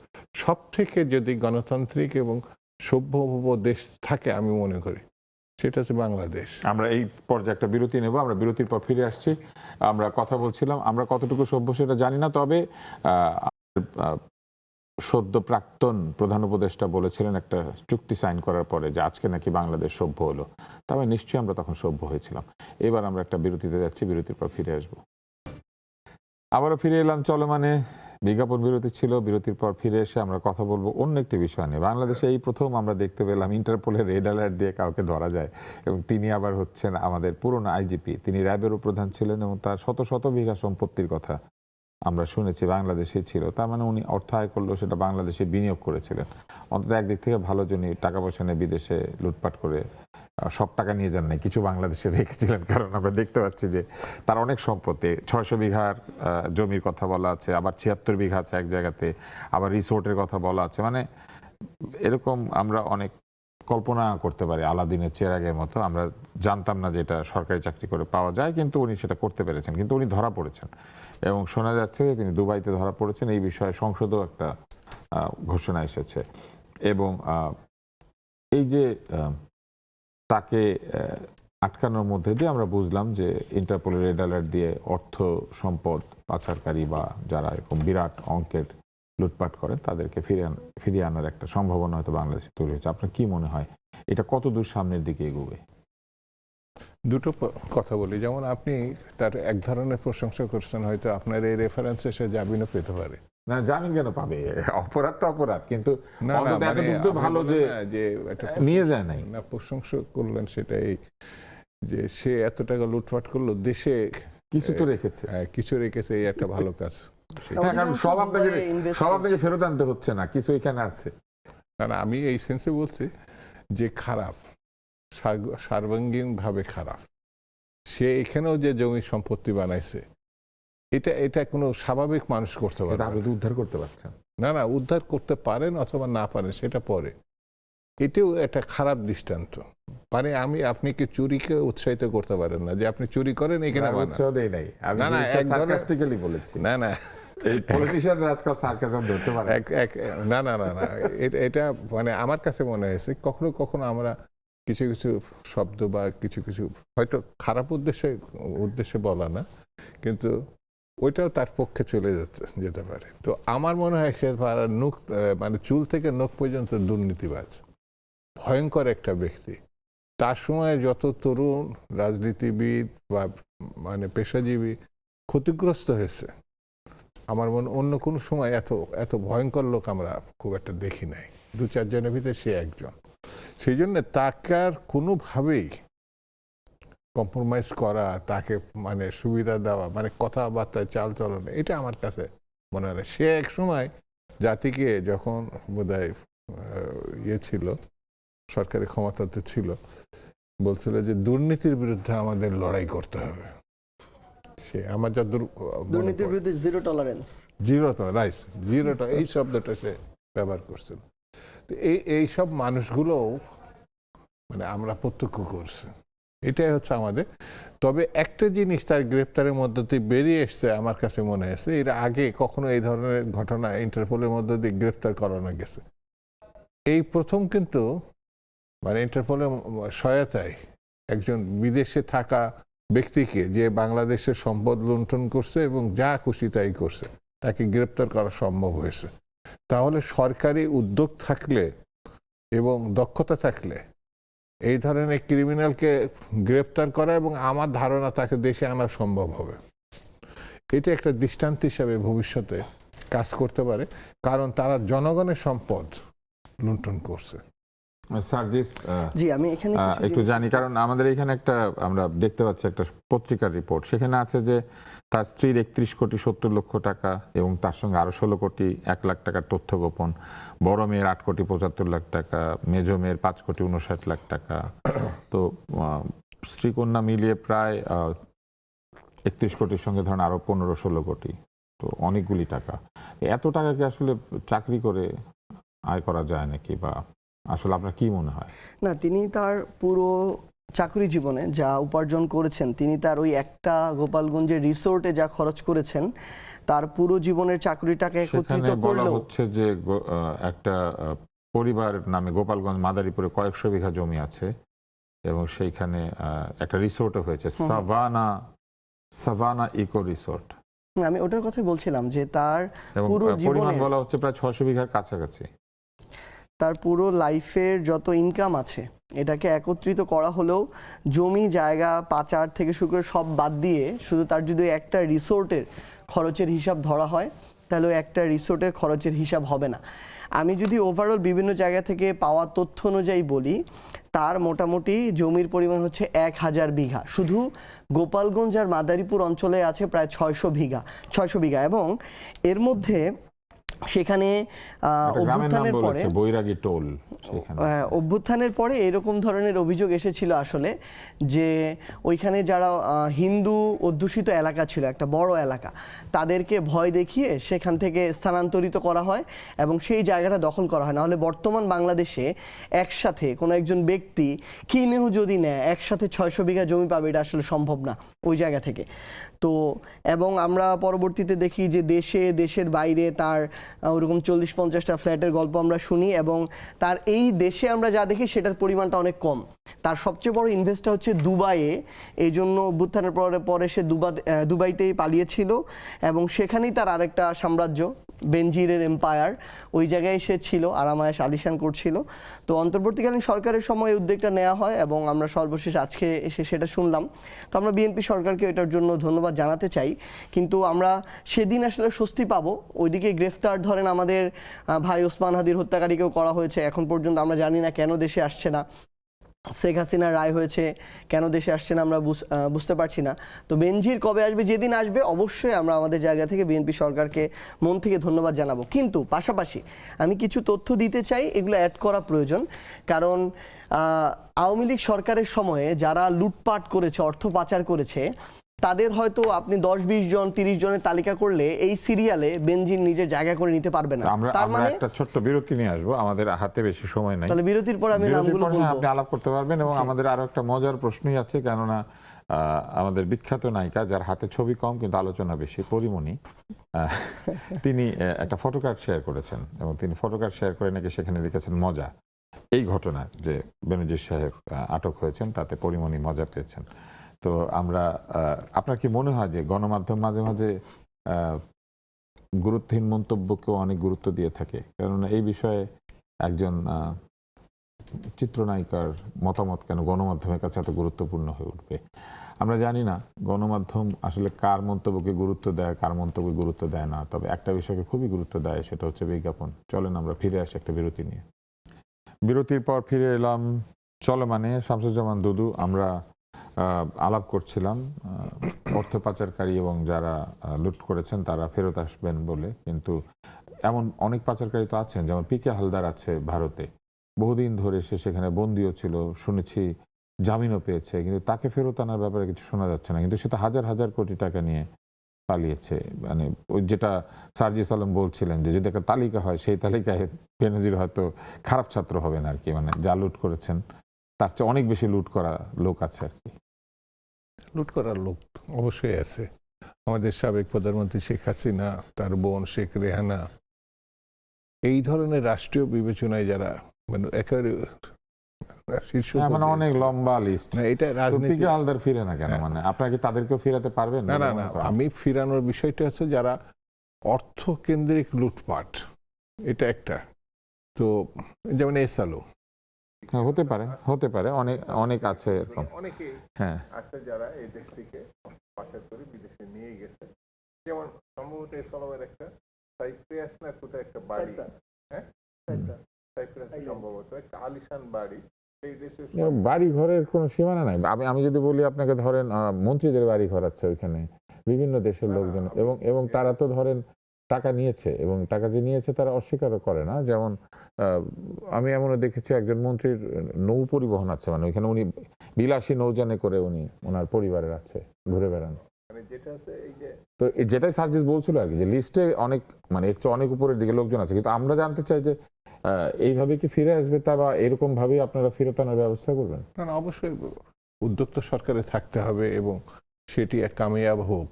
সব থেকে যদি গণতান্ত্রিক এবং সভ্য দেশ থাকে আমি মনে করি সেটা হচ্ছে বাংলাদেশ। আমরা এই পর্যায়ে একটা বিরতি নেব, আমরা বিরতির পর ফিরে আসছি। আমরা কথা বলছিলাম, আমরা কতটুকু সভ্য সেটা জানি না, তবে সদ্য প্রাক্তন প্রধান উপদেষ্টা বলেছিলেন একটা চুক্তি সাইন করার পরে যে আজকে নাকি বাংলাদেশ সভ্য হলো, তবে নিশ্চয়ই আমরা তখন সভ্য হয়েছিলাম। এবার আমরা একটা বিরতিতে যাচ্ছি, বিরতির পর ফিরে আসবো। আবারও ফিরে এলাম চলমানে, বিজ্ঞাপন বিরতি ছিল। বিরতির পর ফিরে এসে আমরা কথা বলবো অন্য একটি বিষয় নিয়ে। বাংলাদেশে এই প্রথম আমরা দেখতে পেলাম ইন্টারপোলের রেড অ্যালার্ট দিয়ে কাউকে ধরা যায়, এবং তিনি আবার হচ্ছেন আমাদের পুরনো আইজিপি। তিনি র্যাবেরও প্রধান ছিলেন এবং তার শত শত বিঘা সম্পত্তির কথা আমরা শুনেছি বাংলাদেশেই ছিল। তার মানে উনি অর্থায়ন করলেও সেটা বাংলাদেশে বিনিয়োগ করেছিলেন। অন্তত একদিক থেকে ভালো, যিনি টাকা পয়সা নিয়ে বিদেশে লুটপাট করে সব টাকা নিয়ে যান নাই, কিছু বাংলাদেশে রেখেছিলেন। কারণ আমরা দেখতে পাচ্ছি যে তার অনেক সম্পত্তি, 600 বিঘার জমির কথা বলা আছে, আবার 76 বিঘা আছে এক জায়গাতে, আবার রিসোর্টের কথা বলা আছে। মানে এরকম আমরা অনেক কল্পনা করতে পারি আলাদিনের চেরাগের মতো। আমরা জানতাম না যে এটা সরকারি চাকরি করে পাওয়া যায়, কিন্তু উনি সেটা করতে পেরেছেন। কিন্তু উনি ধরা পড়েছেন এবং শোনা যাচ্ছে যে তিনি দুবাইতে ধরা পড়েছেন। এই বিষয়ে সংসদেও একটা ঘোষণা এসেছে। এবং এই যে তাকে আটকানোর মধ্যে দিয়ে আমরা বুঝলাম যে ইন্টারপোলের রেড অ্যালার্ট দিয়ে অর্থ সম্পদ পাচারকারী বা যারা এরকম বিরাট অঙ্কের লুটপাট করে তাদেরকে ফিরিয়ে আনার একটা সম্ভাবনা হয়তো বাংলাদেশে তৈরি হয়েছে। আপনার কি মনে হয় এটা কত দূর সামনের দিকে এগোবে? দুটো কথা বলি। যেমন আপনি তার এক ধরনের প্রশংসা করছেন, হয়তো আপনার এই রেফারেন্সে সে জামিনও পেতে পারে। না, জামিন কেন পাবে? অপরাধ তো অপরাধ, কিন্তু না না, অন্তত মানে এতটুকু তো ভালো যে একটা নিয়ে যায় নাই। না, প্রশংসা করলেন সেটাই যে সে এত টাকা লুটপাট করলো, দেশে কিছু তো রেখেছে। কিছু রেখেছে, এই একটা ভালো কাজ। হ্যাঁ, কারণ সব আপনাকে ফেরত আনতে হচ্ছে না, কিছু এখানে আছে। না, আমি এই সেন্সে বলছি যে খারাপ, সার্বাঙ্গীনভাবে খারাপ। সে এখানেও যে জমি সম্পত্তি বানাইছে, এটা কোনো স্বাভাবিক মানুষ করতে পারে না। আপনি তো উদ্ধার করতে পারছেন না, উদ্ধার করতে পারেন অথবা না পারেন সেটা পরে। এটাও একটা খারাপ দৃষ্টান্ত। মানে আপনি কি চুরিকে উৎসাহিত করতে পারেন না যে আপনি চুরি করেন এখানে? উৎসাহ দেই নাই, আমি সার্কাস্টিক্যালি বলেছি। না এই পলিটিশিয়ানরা আজকাল সার্কাজম ধরতে পারে। না, এটা মানে আমার কাছে মনে হয়েছে কখনো কখনো আমরা কিছু কিছু শব্দ বা কিছু কিছু হয়তো খারাপ উদ্দেশ্যে বলা না, কিন্তু ওইটাও তার পক্ষে চলে যেতে পারে। তো আমার মনে হয় সে নখ, মানে চুল থেকে নখ পর্যন্ত দুর্নীতিবাজ, ভয়ঙ্কর একটা ব্যক্তি। তার সময় যত তরুণ রাজনীতিবিদ বা মানে পেশাজীবী ক্ষতিগ্রস্ত হয়েছে, আমার মনে অন্য কোনো সময় এত ভয়ঙ্কর লোক আমরা খুব একটা দেখি নাই। 2-4 জনের ভিতরে সে একজন। সেই জন্য তাকে আর কোনোভাবেই কম্প্রোমাইজ করা, তাকে মানে সুবিধা দেওয়া, মানে কথাবার্তায় চালচলন, এটা আমার কাছে মনে হয়। সে এক সময় জাতিকে যখন বোধহয় ছিল, সরকারি ক্ষমতাতে ছিল, বলছিল যে দুর্নীতির বিরুদ্ধে আমাদের লড়াই করতে হবে। সে আমার যতদূর দুর্নীতির বিরুদ্ধে জিরো টলারেন্স, এই শব্দটা সে ব্যবহার করছিল। তো এই সব মানুষগুলো মানে আমরা প্রত্যক্ষ করছি, এটাই হচ্ছে আমাদের। তবে একটা জিনিস তার গ্রেপ্তারের মধ্যে দিয়ে বেরিয়ে এসছে, আমার কাছে মনে হয়েছে এর আগে কখনো এই ধরনের ঘটনা ইন্টারপোলের মধ্যে দিয়ে গ্রেপ্তার করানো গেছে। এই প্রথম কিন্তু মানে ইন্টারপোলের সহায়তায় একজন বিদেশে থাকা ব্যক্তিকে, যে বাংলাদেশের সম্পদ লুণ্ঠন করছে এবং যা খুশি তাই করছে, তাকে গ্রেপ্তার করা সম্ভব হয়েছে। তাহলে সরকারি উদ্যোগ থাকলে এবং দক্ষতা থাকলে এই ধরনের ক্রিমিনালকে গ্রেপ্তার করা এবং আমার ধারণা তাকে দেশে আনা সম্ভব হবে। এটা একটা দৃষ্টান্ত হিসাবে ভবিষ্যতে কাজ করতে পারে, কারণ তারা জনগণের সম্পদ লুণ্ঠন করছে। সার্জিস, জি আমি এখানে একটু জানি, কারণ আমাদের এখানে একটা আমরা দেখতে পাচ্ছি একটা পত্রিকার রিপোর্ট, সেখানে আছে যে তার স্ত্রীর 31,70,00,000 টাকা এবং তার সঙ্গে আরো 16,01,00,000 টাকার তথ্য গোপন, বড় মেয়ের 8,75,00,000 টাকা, মেজো মেয়ের 5,59,00,000 টাকা। তো স্ত্রী কন্যা মিলিয়ে প্রায় 31 কোটির সঙ্গে ধরেন আরো 15-16 কোটি, তো অনেকগুলি টাকা। এত টাকা কি আসলে চাকরি করে আয় করা যায় নাকি, বা আসলে আপনার কি মনে হয়? না, তিনি তার পুরো চাকরি জীবনে যা উপার্জন করেছেন, তিনি তার ওই একটা গোপালগঞ্জের রিসোর্টে যা খরচ করেছেন, তার পুরো জীবনের চাকরিটাকে একত্রিত সেখানে বলা করলেও হচ্ছে যে একটা পরিবার নামে গোপালগঞ্জ মাদারীপুরে কয়েকশো বিঘা জমি আছে এবং সেইখানে একটা রিসোর্টও হয়েছে, সাভানা ইকো রিসোর্ট। আমি ওটার কথাই বলছিলাম যে তার এবং পুরো পরিমাণ জীবনে বলা হচ্ছে প্রায় 600 বিঘার কাছাকাছি। তার পুরো লাইফের যত ইনকাম আছে এটাকে একত্রিত করা হলেও জমি জায়গা পাচার থেকে শুরু করে সব বাদ দিয়ে শুধু তার যদি একটা রিসোর্টের খরচের হিসাব ধরা হয় তাহলে ওই একটা রিসোর্টের খরচের হিসাব হবে না। আমি যদি ওভারঅল বিভিন্ন জায়গা থেকে পাওয়া তথ্য অনুযায়ী বলি, তার মোটামুটি জমির পরিমাণ হচ্ছে 1000 বিঘা, শুধু গোপালগঞ্জ আর মাদারীপুর অঞ্চলে আছে প্রায় 600 বিঘা এবং এর মধ্যে সেখানে অভ্যুত্থানের পরে বৈরাগী টোল, সেখানে অভ্যুত্থানের পরে এরকম ধরনের অভিযোগ এসেছিল আসলে যে ওইখানে যারা হিন্দু অধ্যুষিত এলাকা ছিল, একটা বড় এলাকা, তাদেরকে ভয় দেখিয়ে সেখান থেকে স্থানান্তরিত করা হয় এবং সেই জায়গাটা দখল করা হয়। নাহলে বর্তমান বাংলাদেশে একসাথে কোনো একজন ব্যক্তি কিনেও যদি নেয় একসাথে 600 বিঘা জমি পাবে, এটা আসলে সম্ভব না ওই জায়গা থেকে। তো এবং আমরা পরবর্তীতে দেখি যে দেশের বাইরে তার ওরকম 40-50টা ফ্ল্যাটের গল্প আমরা শুনি এবং তার এই দেশে আমরা যা দেখি সেটার পরিমাণটা অনেক কম। তার সবচেয়ে বড় ইনভেস্টটা হচ্ছে দুবাইয়ে, এই জন্য অভ্যুত্থানের পরে সে দুবাইতেই পালিয়েছিল এবং সেখানেই তার আরেকটা সাম্রাজ্য বেনজিরের এম্পায়ার, ওই জায়গায় সে ছিল, আরামায়েশ আলিশান করছিল। তো অন্তর্বর্তীকালীন সরকারের সময় উদ্যোগটা নেওয়া হয় এবং আমরা সর্বশেষ আজকে এসে সেটা শুনলাম। তো আমরা বিএনপি সরকারকে এটার জন্য ধন্যবাদ জানাতে চাই, কিন্তু আমরা সেদিন আসলে স্বস্তি পাবো। ওইদিকে গ্রেফতার ধরেন আমাদের ভাই ওসমান হাদির হত্যাকারীকেও করা হয়েছে, এখন পর্যন্ত আমরা জানি না কেন দেশে আসছে না। শেখ হাসিনার রায় হয়েছে, কেন দেশে আসছে না আমরা বুঝতে পারছি না। তো বেনজির কবে আসবে, যেদিন আসবে অবশ্যই আমরা আমাদের জায়গা থেকে বিএনপি সরকারকে মন থেকে ধন্যবাদ জানাবো। কিন্তু পাশাপাশি আমি কিছু তথ্য দিতে চাই, এগুলো অ্যাড করা প্রয়োজন। কারণ আওয়ামী লীগ সরকারের সময়ে যারা লুটপাট করেছে, অর্থ পাচার করেছে, তাদের হয়তো আপনি 10-20 জন 30 জনের তালিকা করলে এই সিরিয়ালে বেনজির নিজের জায়গা করে নিতে পারবে না। তার মানে একটা ছোট্ট বিরতি নিয়ে আসবো, আমাদের হাতে বেশি সময় নাই। তাহলে বিরতির পর আমি নামগুলো বলবো, আপনি আলাপ করতে পারবেন। এবং আমাদের আরো একটা মজার প্রশ্নই আছে, কেননা আমাদের বিখ্যাত নায়িকা যার হাতে ছবি কম কিন্তু আলোচনা বেশি, পরিমণি, তিনি একটা ফটোকার্ড শেয়ার করেছেন এবং তিনি ফটোকার্ড শেয়ার করে নাকি সেখানে লিখেছেন মজা। এই ঘটনা যে বেনজির সাহেব আটক হয়েছেন তাতে পরিমণি মজা পেয়েছেন। তো আমরা, আপনার কি মনে হয় যে গণমাধ্যম মাঝে মাঝে গুরুত্বহীন মন্তব্যকেও অনেক গুরুত্ব দিয়ে থাকে? কেননা এই বিষয়ে একজন চিত্রনায়িকার মতামত কেন গণমাধ্যমের কাছে এত গুরুত্বপূর্ণ হয়ে উঠবে? আমরা জানি না গণমাধ্যম আসলে কার মন্তব্যকে গুরুত্ব দেয়, কার মন্তব্যকে গুরুত্ব দেয় না, তবে একটা বিষয়কে খুবই গুরুত্ব দেয়, সেটা হচ্ছে বিজ্ঞাপন। চলেন আমরা ফিরে আসি একটা বিরতি নিয়ে। বিরতির পর ফিরে এলাম চলমানে। শামসুজ্জামান দুদু, আমরা আলাপ করছিলাম অর্থ পাচারকারী এবং যারা লুট করেছেন তারা ফেরত আসবেন বলে, কিন্তু এমন অনেক পাচারকারী তো আছেন, যেমন পিকে হালদার আছে ভারতে, বহুদিন ধরে সে সেখানে বন্দিও ছিল, শুনেছি জামিনও পেয়েছে, কিন্তু তাকে ফেরত আনার ব্যাপারে কিছু শোনা যাচ্ছে না। কিন্তু সে তো হাজার হাজার কোটি টাকা নিয়ে পালিয়েছে। মানে ওই যেটা সার্জিস আলম বলছিলেন যে যদি একটা তালিকা হয়, সেই তালিকায় বেনজির হয়তো খারাপ ছাত্র হবেন আর কি, মানে যা লুট করেছেন তার চেয়ে অনেক বেশি লুট করা লোক আছে আর কি। লুট করার লোক অবশ্যই আছে। আমাদের সাবেক প্রধানমন্ত্রী শেখ হাসিনা, তার বোন শেখ রেহানা, এই ধরনের রাষ্ট্রীয় বিবেচনায় যারা মানে একেবারে শীর্ষ, মানে অনেক লম্বা লিস্ট। এটা রাজনীতি। হালদার ফিরে না কেন? মানে আপনারা কি তাদেরকেও ফিরাতে পারবেন? না না না, আমি ফিরানোর বিষয়টা হচ্ছে যারা অর্থ কেন্দ্রিক লুটপাট, এটা একটা। তো যেমন এসালো, হতে পারে অনেক আছে এরকম, অনেকেই আছে যারা এই দেশ থেকে পাচার করে বিদেশে নিয়ে গেছে। যেমন সম্ভবত এসালোর একটা ভেনাস না কোথায় একটা বাড়ি, হ্যাঁ সাইপ্রাসে সম্ভবত একটা আলিশান বাড়ি, এই দেশে বাড়ি ঘরের কোনো সীমানা নাই। আমি যদি বলি আপনাকে, ধরেন মন্ত্রীদের বাড়ি ঘর আছে ওইখানে, বিভিন্ন দেশের লোকজন, এবং তারা তো ধরেন টাকা নিয়েছে, এবং টাকা যে নিয়েছে তারা অস্বীকারও করে না। যেমন আমি এমনও দেখেছি একজন মন্ত্রীর নৌ পরিবহন আছে, মানে ওইখানে উনি বিলাসী নৌযানে করে উনি ওনার পরিবারের আছে ঘুরে বেড়ান। মানে যেটা আছে এই যে, তো যেটাই সার্জিস বলছিল আর কি, যে লিস্টে অনেক, মানে একটু অনেক উপরের দিকে লোকজন আছে, কিন্তু আমরা জানতে চাই যে এইভাবে কি ফিরে আসবে তা, বা এরকম ভাবেই আপনারা ফেরত আনার ব্যবস্থা করবেন? না অবশ্যই উদ্যোগ তো সরকারের থাকতে হবে, এবং সেটি এক কামিয়াব হোক,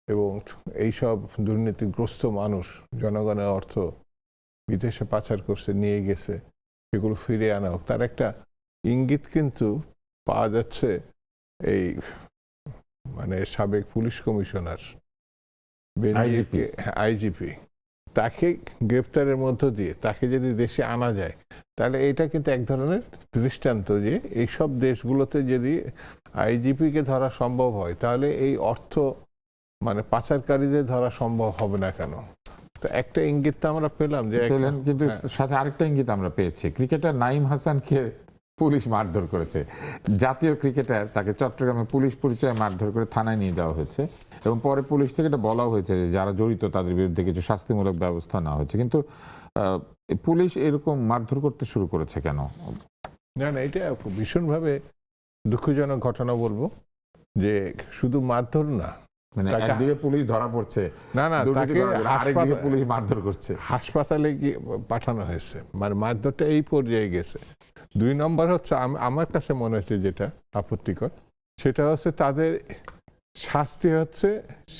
এবং এইসব দুর্নীতিগ্রস্ত মানুষ জনগণের অর্থ বিদেশে পাচার করছে, নিয়ে গেছে, সেগুলো ফিরে আনা হোক। তার একটা ইঙ্গিত কিন্তু পাওয়া যাচ্ছে এই মানে সাবেক পুলিশ কমিশনার আইজিপি, তাকে গ্রেপ্তারের মধ্য দিয়ে তাকে যদি দেশে আনা যায়, তাহলে এটা কিন্তু এক ধরনের দৃষ্টান্ত যে এইসব দেশগুলোতে যদি আইজিপিকে ধরা সম্ভব হয়, তাহলে এই অর্থ মানে পাচারকারীদের ধরা সম্ভব হবে না কেন? তো একটা ইঙ্গিত তো আমরা পেলাম যে, কিন্তু সাথে আরেকটা ইঙ্গিত আমরা পেয়েছি, ক্রিকেটার নাইম হাসানকে পুলিশ মারধর করেছে। জাতীয় ক্রিকেটার, তাকে চট্টগ্রামে পুলিশ পরিচয়ে মারধর করে থানায় নিয়ে যাওয়া হয়েছে, এবং পরে পুলিশ থেকে এটা বলা হয়েছে যে যারা জড়িত তাদের বিরুদ্ধে কিছু শাস্তিমূলক ব্যবস্থা নেওয়া হয়েছে। কিন্তু পুলিশ এরকম মারধর করতে শুরু করেছে কেন? না এটা ভীষণভাবে দুঃখজনক ঘটনা বলবো, যে শুধু মারধর না, মানে একদিকে পুলিশ ধরা পড়ছে, না তাকে আরেকদিকে পুলিশ মারধর করছে, হাসপাতালে গিয়ে পাঠানো হয়েছে, মানে মারধরটা এই পর্যায়ে গেছে। 2 নম্বর হচ্ছে আমার কাছে মনে হচ্ছে যেটা আপত্তিকর, সেটা হচ্ছে তাদের শাস্তি হচ্ছে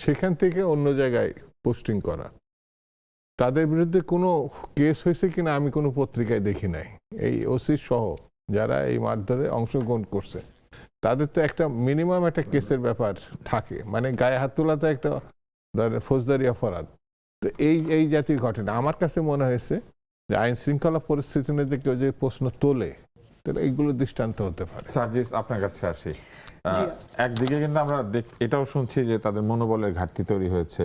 সেখান থেকে অন্য জায়গায় পোস্টিং করা। তাদের বিরুদ্ধে কোনো কেস হয়েছে কিনা আমি কোনো পত্রিকায় দেখি নাই। এই ওসি সহ যারা এই মারধরে অংশগ্রহণ করছে, তাদের তো একটা মিনিমাম একটা কেসের ব্যাপার থাকে, মানে গায়ে হাত তোলা তো একটা ফৌজদারি অপরাধ। তো এই জাতীয় ঘটনা আমার কাছে মনে হয়েছে যে আইন শৃঙ্খলা পরিস্থিতি নিয়ে কেউ যে প্রশ্ন তোলে, তাহলে এইগুলো দৃষ্টান্ত হতে পারে। সার্জিস, আপনার কাছে আসি। একদিকে কিন্তু আমরা এটাও শুনছি যে তাদের মনোবলের ঘাটতি তৈরি হয়েছে,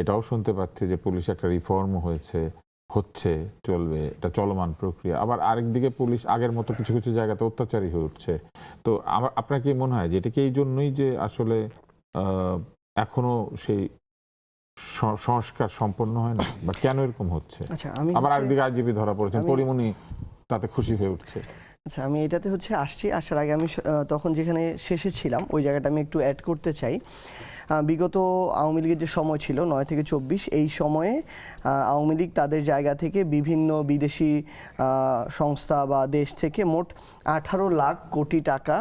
এটাও শুনতে পাচ্ছি যে পুলিশ একটা রিফর্মও হচ্ছে চলবে, এটা চলমান প্রক্রিয়া। আবার আরেকদিকে পুলিশ আগের মতো কিছু কিছু জায়গাতে অত্যাচারী হয়ে উঠছে। তো আপনার কি মনে হয় যে এটা কি এই জন্যই যে আসলে এখনো সেই সংস্কার সম্পন্ন হয় না, বা কেন এরকম হচ্ছে? আবার আরেকদিকে আইজিপি ধরা পড়েছেন, পরিমণি তাতে খুশি হয়ে উঠছে। আচ্ছা, আমি এটাতে আসার আগে আমি তখন যেখানে শেষে ছিলাম ওই জায়গাটা আমি একটু অ্যাড করতে চাই। বিগত আওয়ামী লীগের যে সময় ছিল 9 থেকে 24, এই সময়ে আওয়ামী লীগ তাদের জায়গা থেকে বিভিন্ন বিদেশি সংস্থা বা দেশ থেকে মোট 18 লাখ কোটি টাকা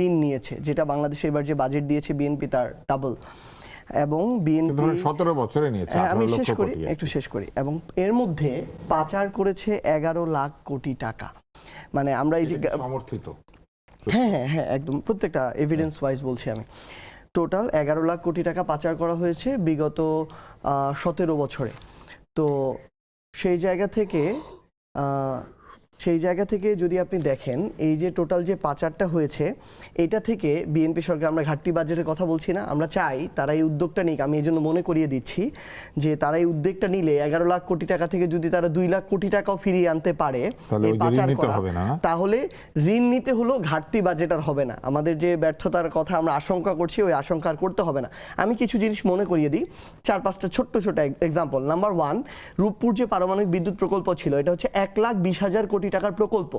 ঋণ নিয়েছে, যেটা বাংলাদেশে এবার যে বাজেট দিয়েছে বিএনপি তার ডাবল। এবং বিএনপি 17 বছরে নিয়েছে। আমি শেষ করি এবং এর মধ্যে পাচার করেছে 11 লাখ কোটি টাকা। মানে আমরা এই যে সমর্থিত, হ্যাঁ একদম প্রত্যেকটা এভিডেন্স ওয়াইজ বলছি আমি, টোটাল 11 লাখ কোটি টাকা পাচার করা হয়েছে বিগত 17 বছরে। তো সেই জায়গা থেকে যদি আপনি দেখেন, এই যে টোটাল যে পাচারটা হয়েছে, এটা থেকে বিএনপি সরকার, আমরা ঘাটতি বাজেটের কথা বলছি না, আমরা চাই তারা এই উদ্যোগটা নিক। আমি এই জন্য মনে করিয়ে দিচ্ছি যে তারা এই উদ্যোগটা নিলে 11 লাখ কোটি টাকা থেকে যদি তারা 2 লাখ কোটি টাকাও ফিরিয়ে আনতে পারে, তাহলে ঋণ নিতে হলো ঘাটতি বাজেট আর হবে না। আমাদের যে ব্যর্থতার কথা আমরা আশঙ্কা করছি, ওই আশঙ্কা করতে হবে না। আমি কিছু জিনিস মনে করিয়ে দিই, 4-5টা ছোট্ট এক্সাম্পল। নাম্বার 1, রূপপুর যে পারমাণবিক বিদ্যুৎ প্রকল্প ছিল, এটা হচ্ছে 1,20,000 কোটি টাকার প্রকল্প।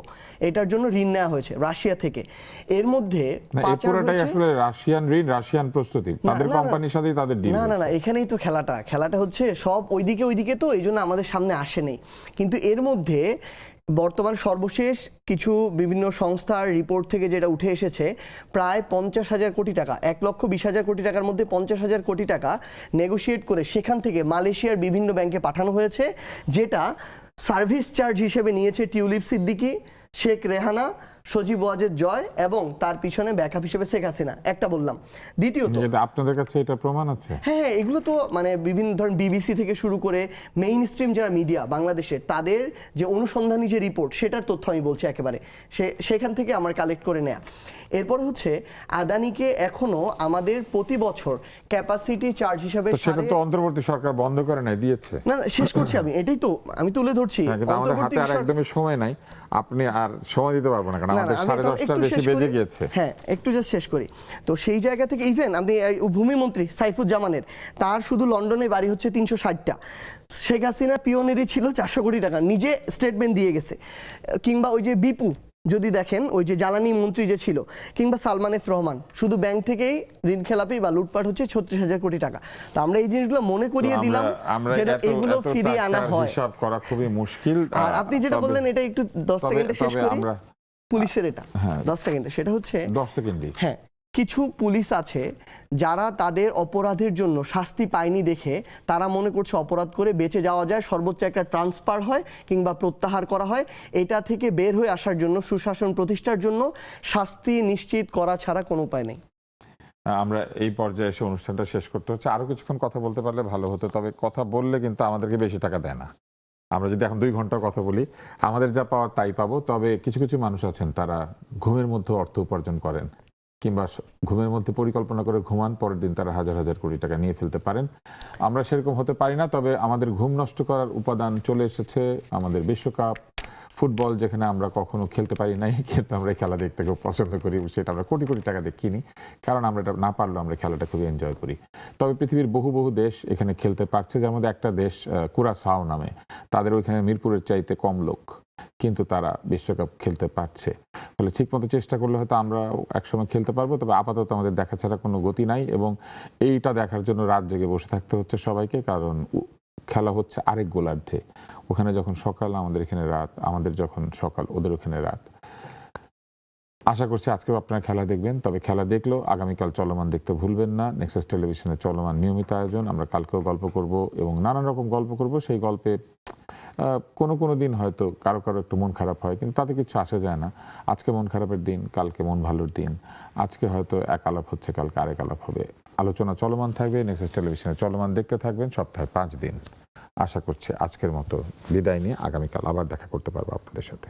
এটার জন্য ঋণ নেওয়া হয়েছে রাশিয়া থেকে। এর মধ্যে পুরোটাই আসলে রাশিয়ান ঋণ, রাশিয়ান প্রস্তুতি, তাদের কোম্পানির সাথেই তাদের ডিল। না, এখানেই তো খেলাটা হচ্ছে সব ওইদিকে, তো এই জন্য আমাদের সামনে আসেনি। কিন্তু এর মধ্যে বর্তমান সর্বশেষ কিছু বিভিন্ন সংস্থার রিপোর্ট থেকে যেটা উঠে এসেছে, প্রায় 50,000 কোটি টাকা, 1,20,000 কোটি টাকার মধ্যে 50,000 কোটি টাকা নেগোশিয়েট করে সেখান থেকে মালয়েশিয়ার বিভিন্ন ব্যাংকে পাঠানো হয়েছে, যেটা সার্ভিস চার্জ হিসেবে নিয়েছে টিউলিপ সিদ্দিকী, শেখ রেহানা সজীব ওয়াজেদ জয় এবং তার পিছনে ব্যাকআপ হিসেবে শেখ হাসিনা, একটা বললাম। দ্বিতীয়ত, আপনাদের কাছে এটা প্রমাণ আছে? হ্যাঁ, এগুলো তো মানে বিভিন্ন ধরনের বিবিসি থেকে শুরু করে মেইন স্ট্রিম যারা মিডিয়া বাংলাদেশের, তাদের যে অনুসন্ধানী যে রিপোর্ট, সেটার তথ্য আমি বলছি একেবারে, সেখান থেকে আমার কালেক্ট করে নেয়া। এরপর হচ্ছে আদানিকে এখনো আমাদের প্রতি বছর ক্যাপাসিটি চার্জ হিসাবে, সেটা তো অন্তর্বর্তী সরকার বন্ধ করে নাই, দিয়েছে। না শেষ করছি আমি, এটাই তো আমি তুলে ধরছি। আমাদের হাতে আর একদমই সময় নাই, আপনি আর সময় দিতে পারবো না, কারণ আমাদের 10:30টার বেশি বেজে গিয়েছে। হ্যাঁ, একটু জাস্ট শেষ করি। তো সেই জায়গা থেকে ইভেন আপনি ভূমিমন্ত্রী সাইফুজ্জামানের, তার শুধু লন্ডনে বাড়ি হচ্ছে 360টা। শেখ হাসিনা পিওনেরই ছিল 400 কোটি টাকা, নিজে স্টেটমেন্ট দিয়ে গেছে। কিংবা ওই যে বিপু যদি দেখেন, ওই যে জ্বালানি মন্ত্রী যে ছিল, কিংবা সালমান এফ রহমান, শুধু ব্যাংক থেকেই ঋণ খেলাপি বা লুটপাট হচ্ছে 36,000 কোটি টাকা। তো আমরা এই জিনিসগুলো মনে করিয়ে দিলাম যেটা এগুলো ফিরিয়ে আনা হয়। হিসাব করা খুবই মুশকিল। আর আপনি যেটা বললেন, এটা একটু 10 সেকেন্ডে শেষ করি। পুলিশের এটা 10 সেকেন্ডে, সেটা হচ্ছে 10 সেকেন্ডই। হ্যাঁ, কিছু পুলিশ আছে যারা তাদের অপরাধের জন্য শাস্তি পায়নি দেখে তারা মনে করছে অপরাধ করে বেঁচে যাওয়া যায়, সর্বোচ্চ একটা ট্রান্সফার হয় কিংবা প্রত্যাহার করা হয়। এটা থেকে বের হয়ে আসার জন্য, সুশাসন প্রতিষ্ঠার জন্য শাস্তি নিশ্চিত করা ছাড়া কোনো উপায় নেই। আমরা এই পর্যায়ে এসে অনুষ্ঠানটা শেষ করতে হচ্ছে। আরো কিছুক্ষণ কথা বলতে পারলে ভালো হতো, তবে কথা বললে কিন্তু আমাদেরকে বেশি টাকা দেয় না। আমরা যদি এখন 2 ঘন্টা কথা বলি, আমাদের যা পাওয়ার তাই পাবো। তবে কিছু কিছু মানুষ আছেন, তারা ঘুমের মধ্যে অর্থ উপার্জন করেন, কিংবা ঘুমের মধ্যে পরিকল্পনা করে ঘুমান, পরের দিন তারা হাজার হাজার কোটি টাকা নিয়ে ফেলতে পারেন। আমরা সেরকম হতে পারি না। তবে আমাদের ঘুম নষ্ট করার উপাদান চলে এসেছে আমাদের বিশ্বকাপ ফুটবল, যেখানে আমরা কখনো খেলতে পারি নাই, কিন্তু আমরা খেলা দেখতে খুব পছন্দ করি। সেটা আমরা কোটি কোটি টাকা দিয়ে কিনি, কারণ আমরা এটা না পারলেও আমরা খেলাটা খুবই এনজয় করি। তবে পৃথিবীর বহু বহু দেশ এখানে খেলতে পারছে, যার মধ্যে একটা দেশ কুরাসাও নামে, তাদের ওইখানে মিরপুরের চাইতে কম লোক, কিন্তু তারা বিশ্বকাপ খেলতে পারছে। ফলে ঠিক মতো চেষ্টা করলে হয়তো আমরা একসময় খেলতে পারবো। তবে আপাতত আমাদের দেখা ছাড়া কোনো গতি নাই, এবং এইটা দেখার জন্য রাত জেগে বসে থাকতে হচ্ছে সবাইকে, কারণ খেলা হচ্ছে আরেক গোলার্ধে। ওখানে যখন সকাল, আমাদের এখানে রাত, আমাদের যখন সকাল, ওদের ওখানে রাত। আশা করছি আজকেও আপনারা খেলা দেখবেন। তবে খেলা দেখলেও আগামীকাল চলমান দেখতে ভুলবেন না। নেক্সাস টেলিভিশনে চলমান নিয়মিত আয়োজন, আমরা কালকেও গল্প করব এবং নানান রকম গল্প করব। সেই গল্পে কোনো দিন হয়তো কারো কারো একটু মন খারাপ হয়, কিন্তু তাতে কিছু আসে যায় না। আজকে মন খারাপের দিন, কালকে মন ভালোর দিন। আজকে হয়তো এক আলাপ হচ্ছে, কালকে আরেক আলাপ হবে। আলোচনা চলমান থাকবে। নেক্সাস টেলিভিশনে চলমান দেখতে থাকবেন সপ্তাহে 5 দিন। আশা করছি আজকের মতো বিদায় নিয়ে আগামীকাল আবার দেখা করতে পারবো আপনাদের সাথে।